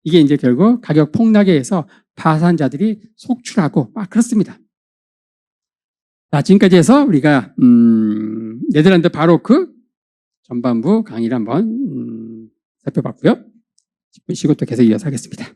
이게 이제 결국 가격 폭락에 의해서 파산자들이 속출하고 막 그렇습니다. 자, 지금까지 해서 우리가 네덜란드 바로크 전반부 강의를 한번 살펴봤고요. 10분 쉬고 또 계속 이어서 하겠습니다.